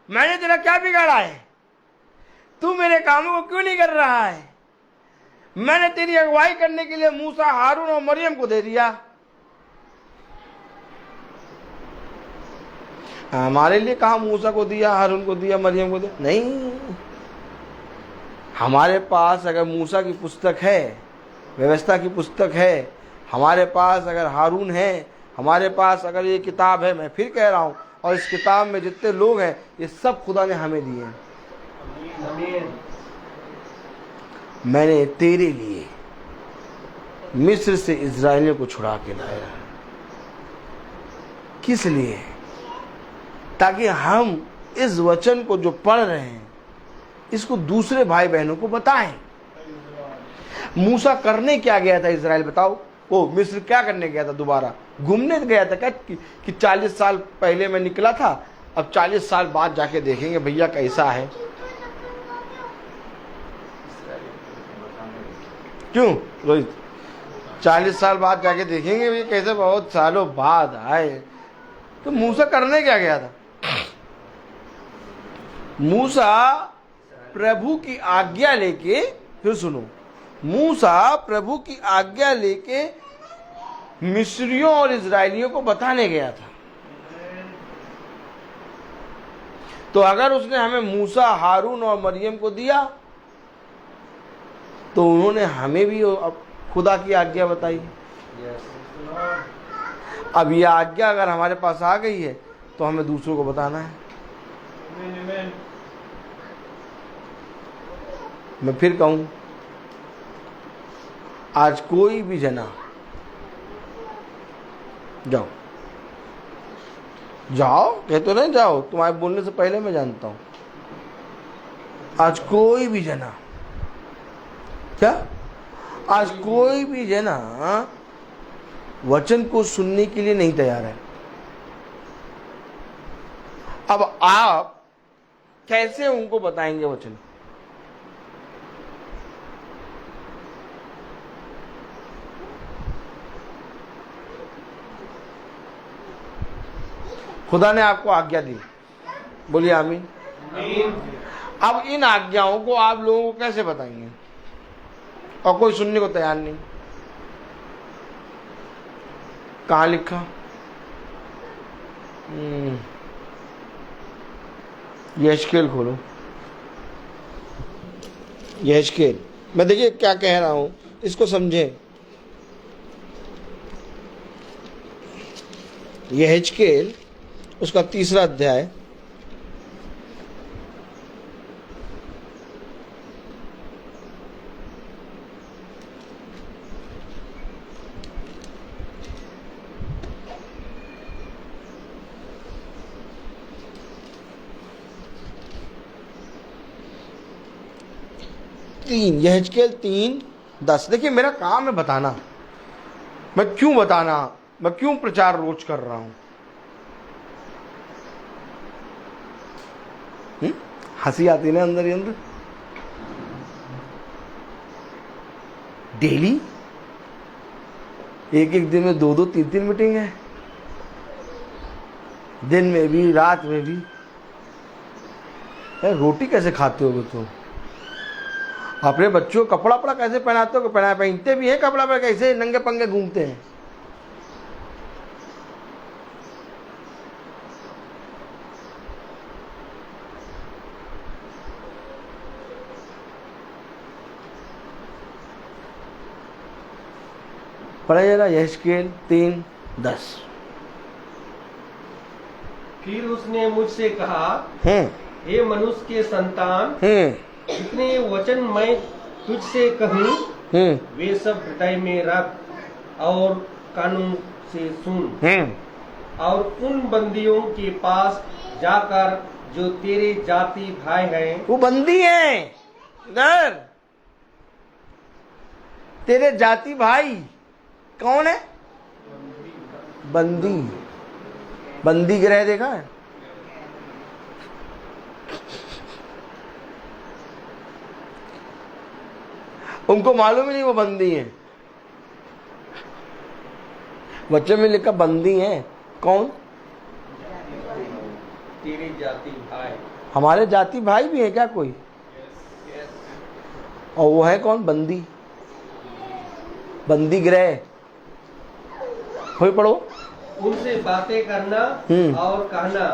मैंने तेरा क्या बिगाड़ा है, तू मेरे कामों को क्यों नहीं कर रहा है। मैंने तेरी अगुवाई करने के लिए मूसा, हारून और मरियम को दे दिया। हमारे लिए कहा मूसा को दिया, हारून को दिया, मरियम को दिया? नहीं, हमारे पास अगर मूसा की पुस्तक है, व्यवस्था की पुस्तक है, हमारे पास अगर हारून है, हमारे पास अगर ये किताब है, मैं फिर कह रहा हूं, और इस किताब में जितने लोग हैं ये सब खुदा ने हमें दिए हैं। मैंने तेरे लिए मिस्र से इजराइलियों को छुड़ा के लाया। किस लिए? ताकि हम इस वचन को जो पढ़ रहे हैं इसको दूसरे भाई बहनों को बताएं। मूसा करने क्या गया था इजराइल, बताओ? वो मिस्र क्या करने गया था? दोबारा घूमने गया था क्या कि 40 साल पहले मैं निकला था, अब 40 साल बाद जाके देखेंगे भैया कैसा है? क्यों रोहित? 40 साल बाद जाके देखेंगे भैया कैसे, बहुत सालों बाद आए। तो मूसा करने क्या गया था? मूसा प्रभु की आज्ञा लेके, फिर सुनो, मूसा प्रभु की आज्ञा लेके मिस्रियों और इजरायलियों को बताने गया था। तो अगर उसने हमें मूसा, हारून और मरियम को दिया तो उन्होंने हमें भी खुदा की आज्ञा बताई। अब यह आज्ञा अगर हमारे पास आ गई है तो हमें दूसरों को बताना है। मैं फिर कहूं, आज कोई भी जना, जाओ जाओ, कहते नहीं जाओ, तुम्हारे बोलने से पहले मैं जानता हूं। आज कोई भी जना, क्या आज कोई भी जना वचन को सुनने के लिए नहीं तैयार है। अब आप कैसे उनको बताएंगे वचन? खुदा ने आपको आज्ञा दी, बोलिए आमीन। अब इन आज्ञाओं को आप लोगों को कैसे बताएंगे? और कोई सुनने को तैयार नहीं। कहाँ लिखा? यहेजकेल खोलो, यहेजकेल। मैं देखिए क्या कह रहा हूं, इसको समझें। यहेजकेल उसका 3रा अध्याय, यहेजकेल 3:10। देखिए मेरा काम है बताना, मैं क्यों बताना, मैं क्यों प्रचार रोज कर रहा हूं। हंसी आती ना अंदर ही अंदर। डेली एक दिन में 2-2, 3-3 मीटिंग है, दिन में भी रात में भी। रोटी कैसे खाते हो तुम? अपने बच्चों को कपड़ा पड़ा कैसे पहनाते हो? पहनते भी हैं कपड़ा, पर कैसे नंगे पंगे घूमते हैं। पढ़ा जरा यहेजकेल 3:10। फिर उसने मुझसे कहा, हे मनुष्य के संतान, जितने वचन मैं तुझसे कहूँ वे सब हृदय में रख और कानून से सुन, और उन बंदियों के पास जाकर जो तेरे जाति भाई हैं, वो बंदी हैं। इधर तेरे जाति भाई कौन है? बंदी। बंदी ग्रह देखा है? उनको मालूम ही नहीं वो बंदी है। वचन में लिखा बंदी है। कौन? तेरे जाति भाई। हमारे जाति भाई भी है क्या कोई? और वो है कौन? बंदी। बंदी ग्रह। कोई पढ़ो। उनसे बातें करना और कहना,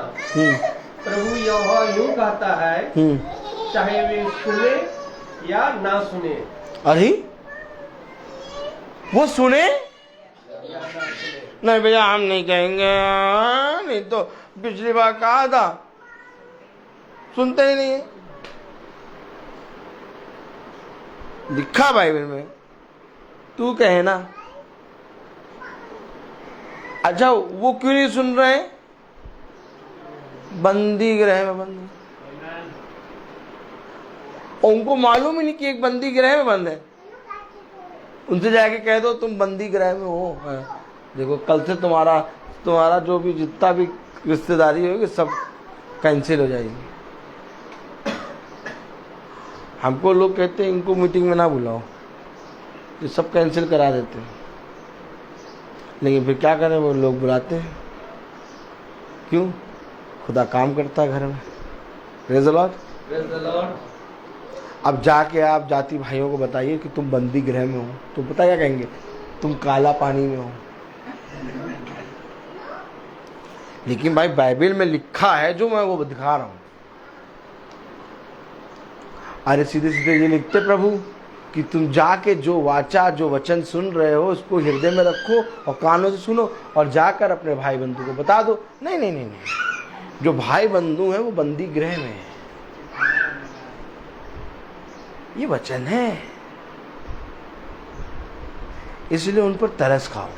प्रभु यहोवा यूं कहता है, चाहे वे सुने या ना सुने। अरे वो सुने? नहीं भैया हम नहीं कहेंगे, नहीं तो पिछली बार कहा था, सुनते ही नहीं है। लिखा बाइबल में, तू कहे ना। अच्छा वो क्यों नहीं सुन रहे? बंदी ग्रह में बंद है। उनको मालूम ही नहीं कि एक बंदी ग्रह में बंद है। उनसे जाके कह दो तुम बंदी ग्रह में हो, देखो कल से तुम्हारा जो भी जितना भी रिश्तेदारी होगी सब कैंसिल हो जाएगी। हमको लोग कहते हैं इनको मीटिंग में ना बुलाओ, ये सब कैंसिल करा देते हैं। लेकिन फिर क्या करें, वो लोग बुलाते हैं। क्यों? खुदा काम करता है घर में। Praise the Lord. Praise the Lord. अब जाके आप जाति भाइयों को बताइए कि तुम बंदी ग्रह में हो, तो पता क्या कहेंगे? तुम काला पानी में हो। लेकिन भाई बाइबल में लिखा है जो मैं वो दिखा रहा हूं। अरे सीधे सीधे ये लिखते प्रभु कि तुम जाके जो वाचा जो वचन सुन रहे हो उसको हृदय में रखो और कानों से सुनो और जाकर अपने भाई बंधु को बता दो। नहीं नहीं नहीं नहीं, जो भाई बंधु हैं वो बंदी ग्रह में है। ये वचन है, इसलिए उन पर तरस खाओ।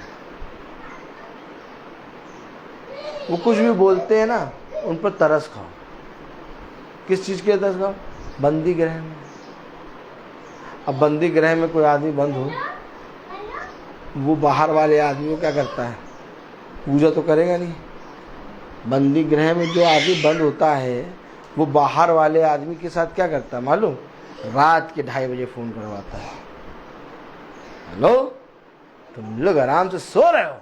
वो कुछ भी बोलते हैं ना, उन पर तरस खाओ। किस चीज के तरस खाओ? बंदी ग्रह में। अब बंदी ग्रह में कोई आदमी बंद हो, वो बाहर वाले आदमी को क्या करता है? पूजा तो करेगा नहीं। बंदी ग्रह में जो आदमी बंद होता है वो बाहर वाले आदमी के साथ क्या करता है मालूम? रात के 2:30 बजे फोन करवाता है, हेलो तुम लोग आराम से सो रहे हो,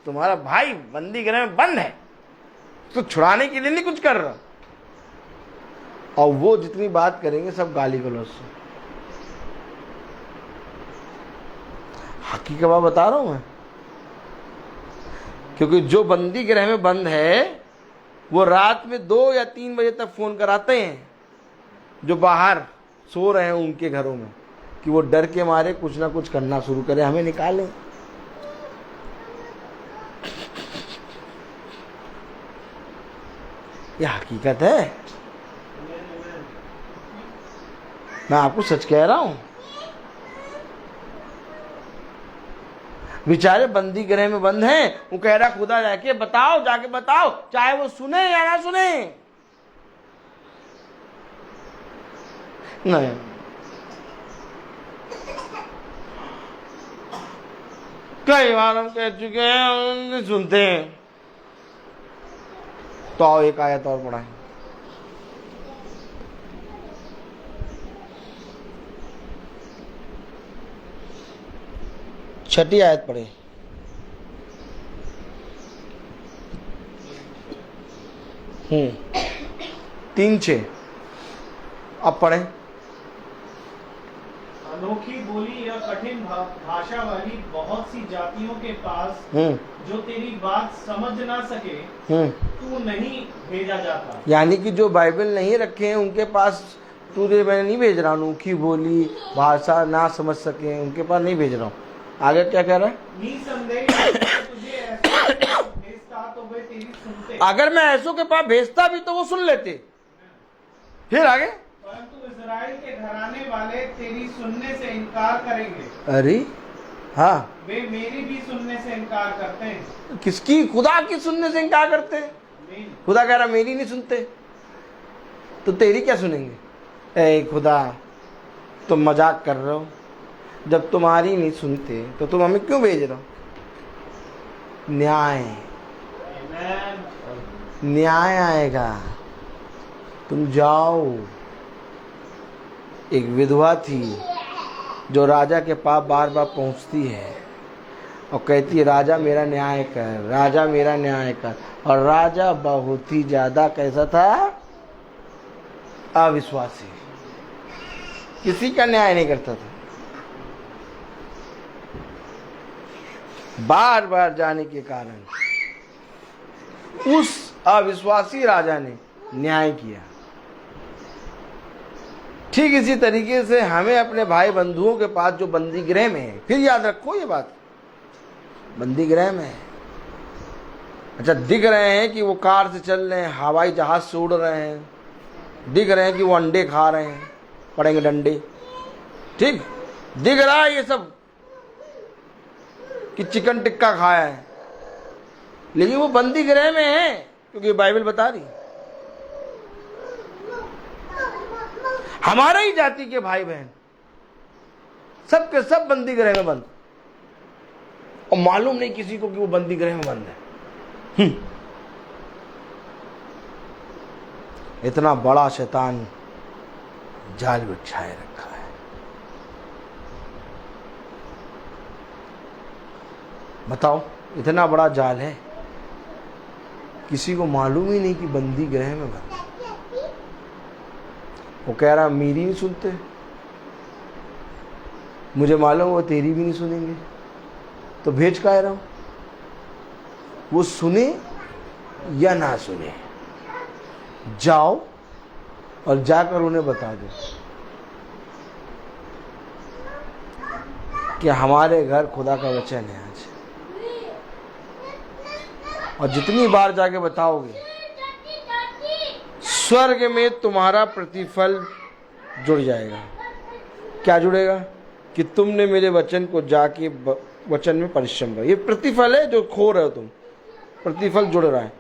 तुम्हारा भाई बंदी ग्रह में बंद है, तो छुड़ाने के लिए नहीं कुछ कर रहा। और वो जितनी बात करेंगे सब गाली गलौज से। हकीकत बात बता रहा हूं मैं, क्योंकि जो बंदी ग्रह में बंद है वो रात में 2 या 3 बजे तक फोन कराते हैं जो बाहर सो रहे हैं उनके घरों में, कि वो डर के मारे कुछ ना कुछ करना शुरू करें, हमें निकालें। यह हकीकत है, मैं आपको सच कह रहा हूं। बेचारे बंदी ग्रह में बंद हैं, वो कह रहा खुदा जाके बताओ, चाहे वो सुने या ना सुने। नहीं, कई बार हम कह चुके हैं, नहीं सुनते हैं। तो आओ एक आयत और पढ़ाएं। छठी आयत पढ़े। 3:6 अब पढ़े। अनोखी बोली या कठिन भाषा वाली बहुत सी जातियों के पास जो तेरी बात समझ ना सके तू नहीं भेजा जाता। यानी कि जो बाइबल नहीं रखे हैं उनके पास तुझे मैं नहीं भेज रहा हूँ। अनोखी बोली भाषा ना समझ सके उनके पास नहीं भेज रहा हूँ। आगे क्या कह रहा है? निसंदेह तुझे ऐसा भेजता तो वे तेरी सुनते। अगर मैं ऐसों के पास भेजता भी तो वो सुन लेते। फिर आगे, परंतु इस्राएल के घराने वाले तेरी सुनने से इनकार करेंगे। अरे हाँ, वे मेरी भी सुनने से इनकार करते हैं। किसकी? खुदा की सुनने से इनकार करते हैं। खुदा कह रहा मेरी नहीं सुनते। तो तेरी क्या सुनेंगे? ए खुदा, तुम मजाक कर रहे हो, जब तुम्हारी नहीं सुनते तो तुम हमें क्यों भेज रहे हो? न्याय आएगा, तुम जाओ। एक विधवा थी जो राजा के पास बार बार पहुंचती है और कहती है राजा मेरा न्याय कर, राजा मेरा न्याय कर। और राजा बहुत ही ज्यादा कैसा था? अविश्वासी, किसी का न्याय नहीं करता था। बार बार जाने के कारण उस अविश्वासी राजा ने न्याय किया। ठीक इसी तरीके से हमें अपने भाई बंधुओं के पास जो बंदी गृह में है, फिर याद रखो ये बात, बंदी गृह में है। अच्छा, दिख रहे हैं कि वो कार से चल रहे हैं, हवाई जहाज से उड़ रहे हैं, दिख रहे हैं कि वो अंडे खा रहे हैं, पड़ेंगे डंडे, ठीक दिख रहा है ये सब कि चिकन टिक्का खाया है, लेकिन वो बंदी गृह में है, क्योंकि बाइबल बता रही। हमारे ही जाति के भाई बहन सब के सब बंदी गृह में बंद, और मालूम नहीं किसी को कि वो बंदी गृह में बंद है। इतना बड़ा शैतान जाल बिछाए रखा है। बताओ, इतना बड़ा जाल है, किसी को मालूम ही नहीं कि बंदी गृह में बंद। वो कह रहा मेरी नहीं सुनते, मुझे मालूम वो तेरी भी नहीं सुनेंगे, तो भेज कह रहा हूं, वो सुने या ना सुने, जाओ और जाकर उन्हें बता दो कि हमारे घर खुदा का वचन है आज। और जितनी बार जाके बताओगे, स्वर्ग में तुम्हारा प्रतिफल जुड़ जाएगा। क्या जुड़ेगा? कि तुमने मेरे वचन को जाके वचन में परिश्रम करो। ये प्रतिफल है जो खो रहे हो तुम, प्रतिफल जुड़ रहा है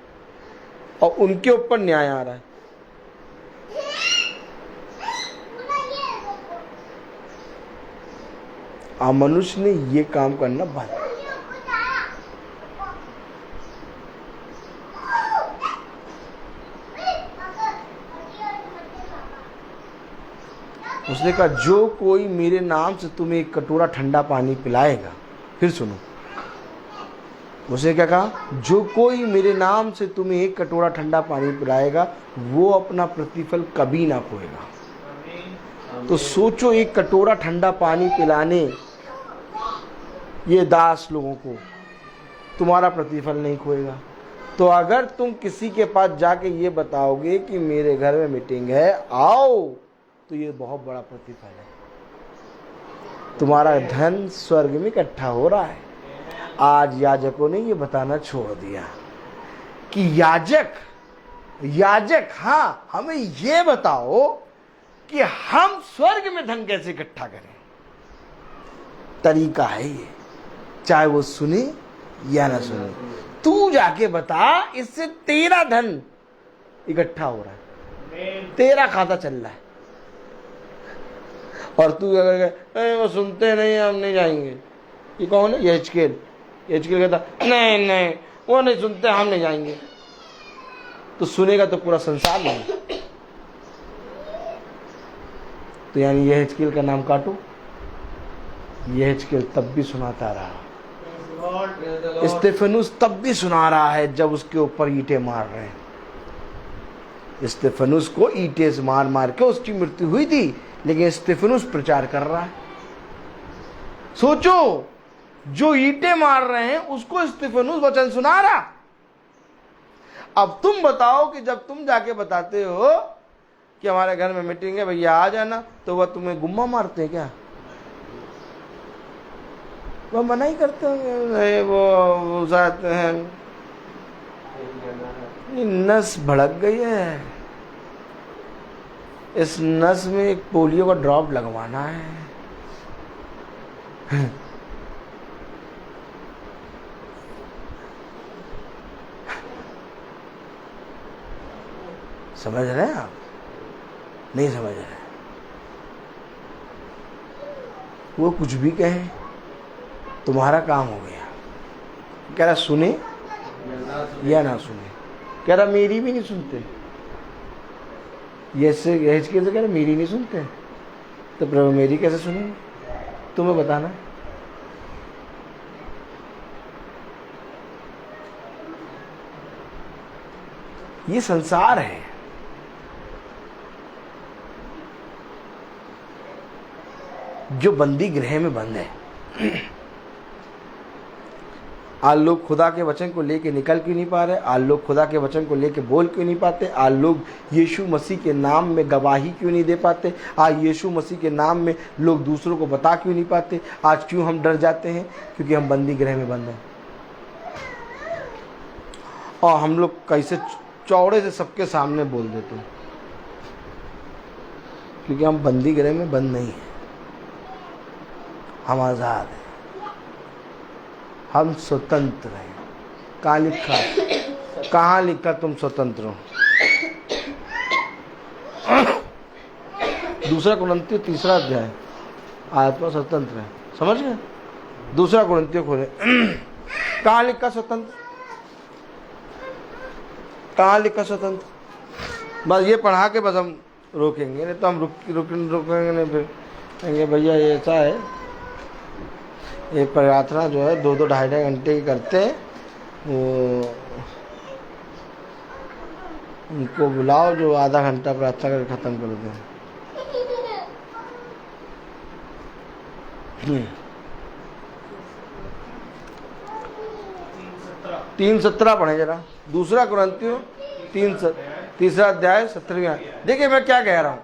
और उनके ऊपर न्याय आ रहा है। मनुष्य ने ये काम करना बंद। उसने कहा जो कोई मेरे नाम से तुम्हें एक कटोरा ठंडा पानी पिलाएगा, फिर सुनो, उसने क्या कहा? जो कोई मेरे नाम से तुम्हें एक कटोरा ठंडा पानी पिलाएगा वो अपना प्रतिफल कभी ना खोएगा। तो सोचो, एक कटोरा ठंडा पानी पिलाने ये दास लोगों को तुम्हारा प्रतिफल नहीं खोएगा। तो अगर तुम किसी के पास जाके ये बताओगे कि मेरे घर में मीटिंग है, आओ, तो ये बहुत बड़ा प्रतिफल है। तुम्हारा धन स्वर्ग में इकट्ठा हो रहा है। आज याजकों ने ये बताना छोड़ दिया कि याजक हाँ, हमें ये बताओ कि हम स्वर्ग में धन कैसे इकट्ठा करें। तरीका है ये, चाहे वो सुने या ना सुने, तू जाके बता, इससे तेरा धन इकट्ठा हो रहा है, तेरा खाता चल रहा है। और तू अगर वो सुनते नहीं, हम नहीं जाएंगे। ये कौन है? ये हिचकेल कहता नहीं वो नहीं सुनते, हम नहीं जाएंगे। तो सुनेगा तो पूरा संसार नहीं। तो यानी ये हिचकेल का नाम काटो। ये हिचकेल तब भी सुनाता रहा, स्तेफनुस तब भी सुना रहा है जब उसके ऊपर ईंटें मार रहे हैं। स्तेफनुस को ईंटें से मार मार के उसकी मृत्यु हुई थी, लेकिन स्तेफनुस प्रचार कर रहा है। सोचो, जो ईंटें मार रहे हैं उसको स्तेफनुस वचन सुना रहा। अब तुम बताओ कि जब तुम जाके बताते हो कि हमारे घर में मीटिंग है, भैया आ जाना, तो वह तुम्हें गुम्मा मारते हैं क्या? वह मना ही करते होंगे, वो जाते हैं। नस भड़क गई है, इस नस में एक पोलियो का ड्रॉप लगवाना है। समझ रहे हैं आप? नहीं समझ रहे। वो कुछ भी कहे तुम्हारा काम हो गया। कह रहा सुने या ना सुने, कह रहा मेरी भी नहीं सुनते। ये कैसे कह रहा मेरी नहीं सुनते, तो प्रभु मेरी कैसे सुनेंगे? तुम्हें बताना। ये संसार है। जो बंदी गृह में बंद है। आज लोग खुदा के वचन को लेके निकल क्यों नहीं पा रहे? आज लोग खुदा के वचन को लेके बोल क्यों नहीं पाते? आज लोग यीशु मसीह के नाम में गवाही क्यों नहीं दे पाते? आज यीशु मसीह के नाम में लोग दूसरों को बता क्यों नहीं पाते? आज क्यों हम डर जाते हैं? क्योंकि हम बंदी गृह में बंद हैं। और हम लोग कैसे चौड़े से सबके सामने बोल देते हैं, क्योंकि हम बंदी गृह में बंद नहीं हैं। हम आज़ाद हैं, हम स्वतंत्र हैं। कहाँ लिखा? कहाँ लिखा तुम स्वतंत्र हो? 2 कुरिन्थियों 3 अध्याय, आत्मा स्वतंत्र है। समझ गए? 2 कुरिन्थियों खोले। कहाँ लिखा स्वतंत्र? कहाँ लिखा स्वतंत्र? बस ये पढ़ा के बस हम रोकेंगे, नहीं तो हम रोकेंगे नहीं। फिर कहेंगे भैया ये ऐसा है, ये प्रार्थना जो है 2-2 ढाई-ढाई घंटे की करते हैं, वो उनको बुलाओ जो आधा घंटा प्रार्थना करके ख़त्म कर दें। 3:17 पढ़े जरा। 2 कुरिन्थियों 3 अध्याय 17। देखिए मैं क्या कह रहा हूँ।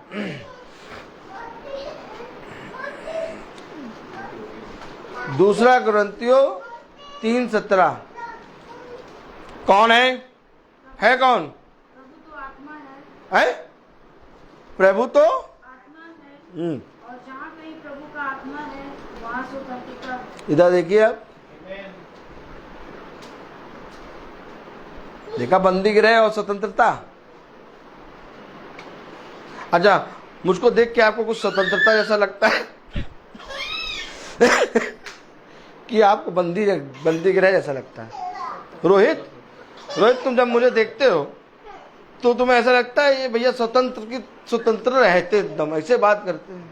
2 कुरिन्थियों 3:17। कौन है कौन? है प्रभु तो आत्मा है, और जहाँ कहीं प्रभु का आत्मा है वहाँ स्वतंत्रता। इधर देखिए आप, देखा बंदी गृह और स्वतंत्रता। अच्छा, मुझको देख के आपको कुछ स्वतंत्रता जैसा लगता है कि आपको बंदी गृह जैसा लगता है? रोहित, तुम जब मुझे देखते हो तो तुम्हें ऐसा लगता है ये भैया स्वतंत्र रहते, एकदम ऐसे बात करते हैं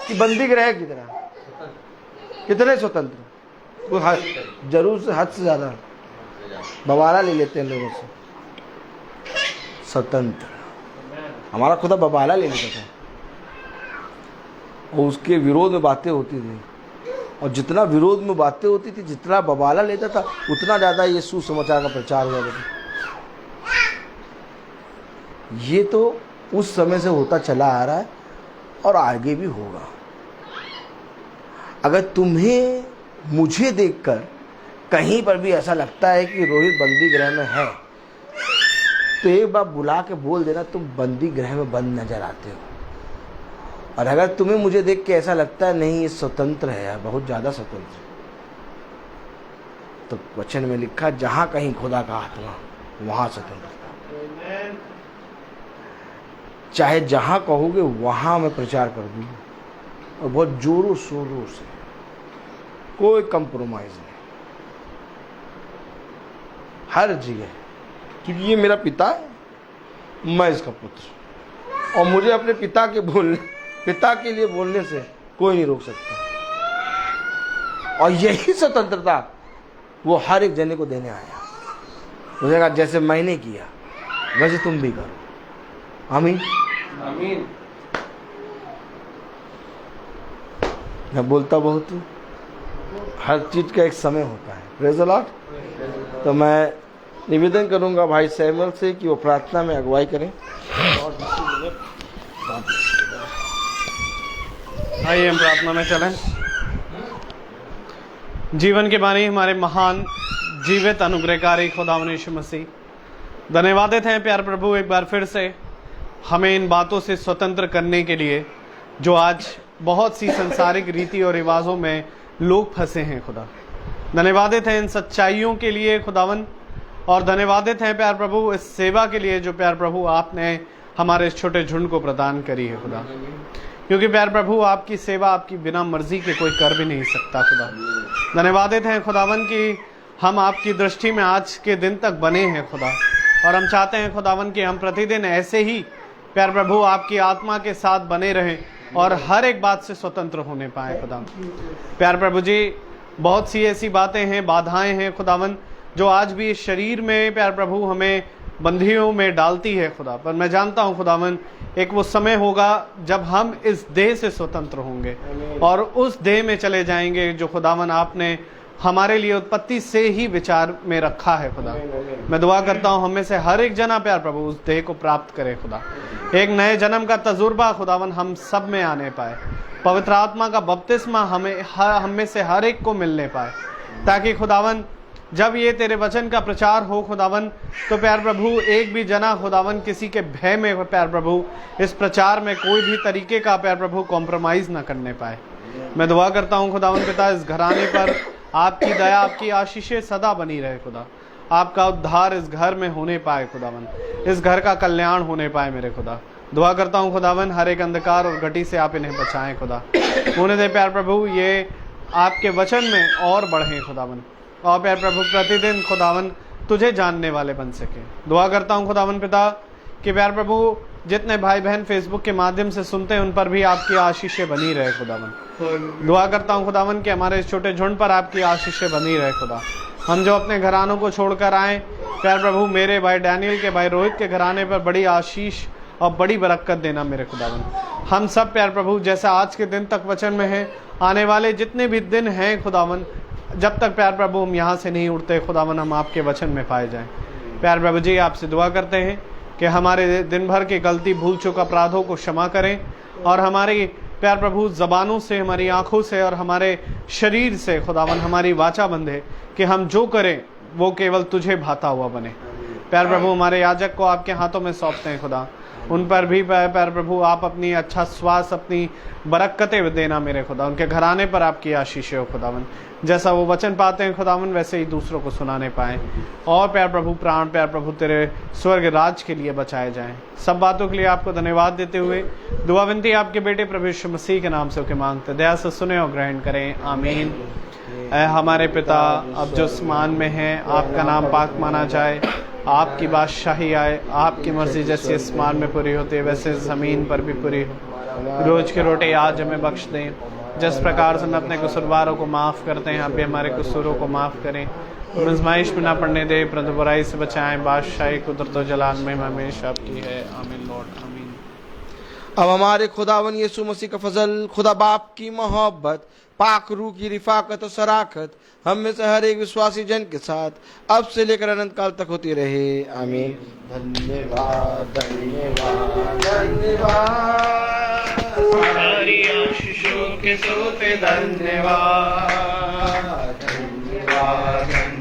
कि बंदी गृह की तरह? कितने स्वतंत्र? वो जरूर से हद से ज्यादा बवाला ले लेते हैं लोगों से। स्वतंत्र, हमारा खुदा बवाला ले लेता था और उसके विरोध में बातें होती थी, और जितना विरोध में बातें होती थी, जितना बवाला लेता था, उतना ज़्यादा ये सुसमाचार का प्रचार हो जाता था। ये तो उस समय से होता चला आ रहा है और आगे भी होगा। अगर तुम्हें मुझे देखकर कहीं पर भी ऐसा लगता है कि रोहित बंदी गृह में है, तो एक बार बुला के बोल देना तुम बंदी गृह में बंद नजर आते हो। और अगर तुम्हें मुझे देख के ऐसा लगता है नहीं ये स्वतंत्र है यार, बहुत ज़्यादा स्वतंत्र, तो वचन में लिखा जहाँ कहीं खुदा का आत्मा वहाँ स्वतंत्रता। चाहे जहाँ कहोगे वहाँ मैं प्रचार कर दूँगा, और बहुत जोरों शोरों से, कोई कंप्रोमाइज़ नहीं, हर जगह। क्योंकि ये मेरा पिता है, मैं इसका पुत्र, और मुझे अपने पिता के लिए बोलने से कोई नहीं रोक सकता। और यही स्वतंत्रता वो हर एक जने को देने आया। मुझे कहा जैसे मैंने किया वैसे तुम भी करो। आमीन आमीन। मैं बोलता बहुत हूँ, हर चीज का एक समय होता है। Praise the Lord. तो मैं निवेदन करूंगा भाई सैमुअल से कि वो प्रार्थना में अगुवाई करें। आइए हम प्रार्थना में चलें। जीवन के बानी हमारे महान जीवित अनुग्रहकारी खुदावंद यीशु मसीह, धन्यवादित हैं प्यार प्रभु एक बार फिर से हमें इन बातों से स्वतंत्र करने के लिए जो आज बहुत सी सांसारिक रीति और रिवाजों में लोग फंसे हैं। खुदा धन्यवादित हैं इन सच्चाइयों के लिए खुदावन, और धन्यवादित हैं प्यार प्रभु इस सेवा के लिए जो प्यार प्रभु आपने हमारे इस छोटे झुंड को प्रदान करी है खुदा, क्योंकि प्यार प्रभु आपकी सेवा आपकी बिना मर्जी के कोई कर भी नहीं सकता खुदा। धन्यवादित हैं खुदावन कि हम आपकी दृष्टि में आज के दिन तक बने हैं खुदा, और हम चाहते हैं खुदावन कि हम प्रतिदिन ऐसे ही प्यार प्रभु आपकी आत्मा के साथ बने रहें और हर एक बात से स्वतंत्र होने पाए खुदा। प्यार प्रभु जी, बहुत सी ऐसी बातें हैं, बाधाएं हैं खुदावन, जो आज भी इस शरीर में प्यार प्रभु हमें बंधियों में डालती है खुदा। पर मैं जानता हूं खुदावन, एक वो समय होगा जब हम इस देह से स्वतंत्र होंगे और उस देह में चले जाएंगे जो खुदावन आपने हमारे लिए उत्पत्ति से ही विचार में रखा है खुदा। मैं दुआ करता हूं हमें से हर एक जना प्यार प्रभु उस देह को प्राप्त करे खुदा। एक नए जन्म का तजुर्बा खुदावन हम सब में आने पाए, पवित्र आत्मा का बपतिस्मा हम में से हर एक को मिलने पाए, ताकि खुदावन जब ये तेरे वचन का प्रचार हो खुदावन, तो प्यार प्रभु एक भी जना खुदावन किसी के भय में प्यार प्रभु इस प्रचार में कोई भी तरीके का प्यार प्रभु कॉम्प्रोमाइज ना करने पाए। मैं दुआ करता हूँ खुदावन पिता, इस घराने पर आपकी दया आपकी आशीषें सदा बनी रहे खुदा। आपका उद्धार इस घर में होने पाए खुदावन, इस घर का कल्याण होने पाए मेरे खुदा। दुआ करता हूँ खुदावन हर एक अंधकार और घटी से आप इन्हें बचाएं खुदा। होने दे प्यार प्रभु ये आपके वचन में और बढ़ें खुदावन, और प्यार प्रभु प्रतिदिन खुदावन तुझे जानने वाले बन सके। दुआ करता हूँ खुदावन पिता कि प्यार प्रभु जितने भाई बहन फेसबुक के माध्यम से सुनते हैं उन पर भी आपकी आशीषें बनी रहे खुदावन। दुआ करता हूँ खुदावन कि हमारे इस छोटे झुंड पर आपकी आशीषें बनी रहे खुदा। हम जो अपने घरानों को छोड़कर आए प्यार प्रभु, मेरे भाई डैनियल के भाई रोहित के घराने पर बड़ी आशीष और बड़ी बरकत देना मेरे खुदावन। हम सब प्यार प्रभु जैसा आज के दिन तक वचन में है, आने वाले जितने भी दिन हैं खुदावन, जब तक प्यार प्रभु हम यहाँ से नहीं उठते खुदावन, हम आपके वचन में पाए जाएं। प्यार प्रभु जी, आपसे दुआ करते हैं कि हमारे दिन भर की गलती भूल चूक अपराधों को क्षमा करें, और हमारी प्यार प्रभु जबानों से, हमारी आंखों से और हमारे शरीर से खुदावन हमारी वाचा बंधे कि हम जो करें वो केवल तुझे भाता हुआ बने। प्यार प्रभु हमारे याजक को आपके हाथों में सौंपते हैं खुदा, उन पर भी प्यार प्रभु आप अपनी अच्छा श्वास, अपनी बरकतें देना मेरे खुदा। उनके घराने पर आपकी आशीषें हो खुदावन, जैसा वो वचन पाते हैं खुदावन वैसे ही दूसरों को सुनाने पाएं, और प्यार प्रभु प्राण प्यार प्रभु तेरे स्वर्ग राज के लिए बचाए जाएं। सब बातों के लिए आपको धन्यवाद देते हुए दुआ विनती आपके बेटे प्रभु यीशु मसीह के नाम से होकर मांगते, दया से सुने और ग्रहण करें, आमीन। ऐ हमारे पिता, अब जो आसमान में है, आपका नाम पाक माना जाए, आपकी बादशाही आए, आपकी मर्जी जैसी आसमान में पूरी होती है वैसे ज़मीन पर भी पूरी हो। रोज की रोटी आज हमें बख्श दें, जिस प्रकार से हम अपने कसूरवारों को माफ़ करते हैं, आप भी हमारे कसूरों को माफ़ करें। आज़माइश में ना पड़ने दे, परंतु बुराई से बचाएं। बादशाही कुदरत और जलाल में हमेशा आपकी है, आमीन लॉर्ड आमीन। अब हमारे खुदावन यीशु मसीह का फजल, खुदा बाप की मोहब्बत, पाक रूह की रिफाकत और सराखत हम में से हर एक विश्वासी जन के साथ अब से लेकर अनंत काल तक होती रहे, आमीन। धन्यवाद धन्यवाद धन्यवाद, सारी आशीषों के सोते धन्यवाद धन्यवाद।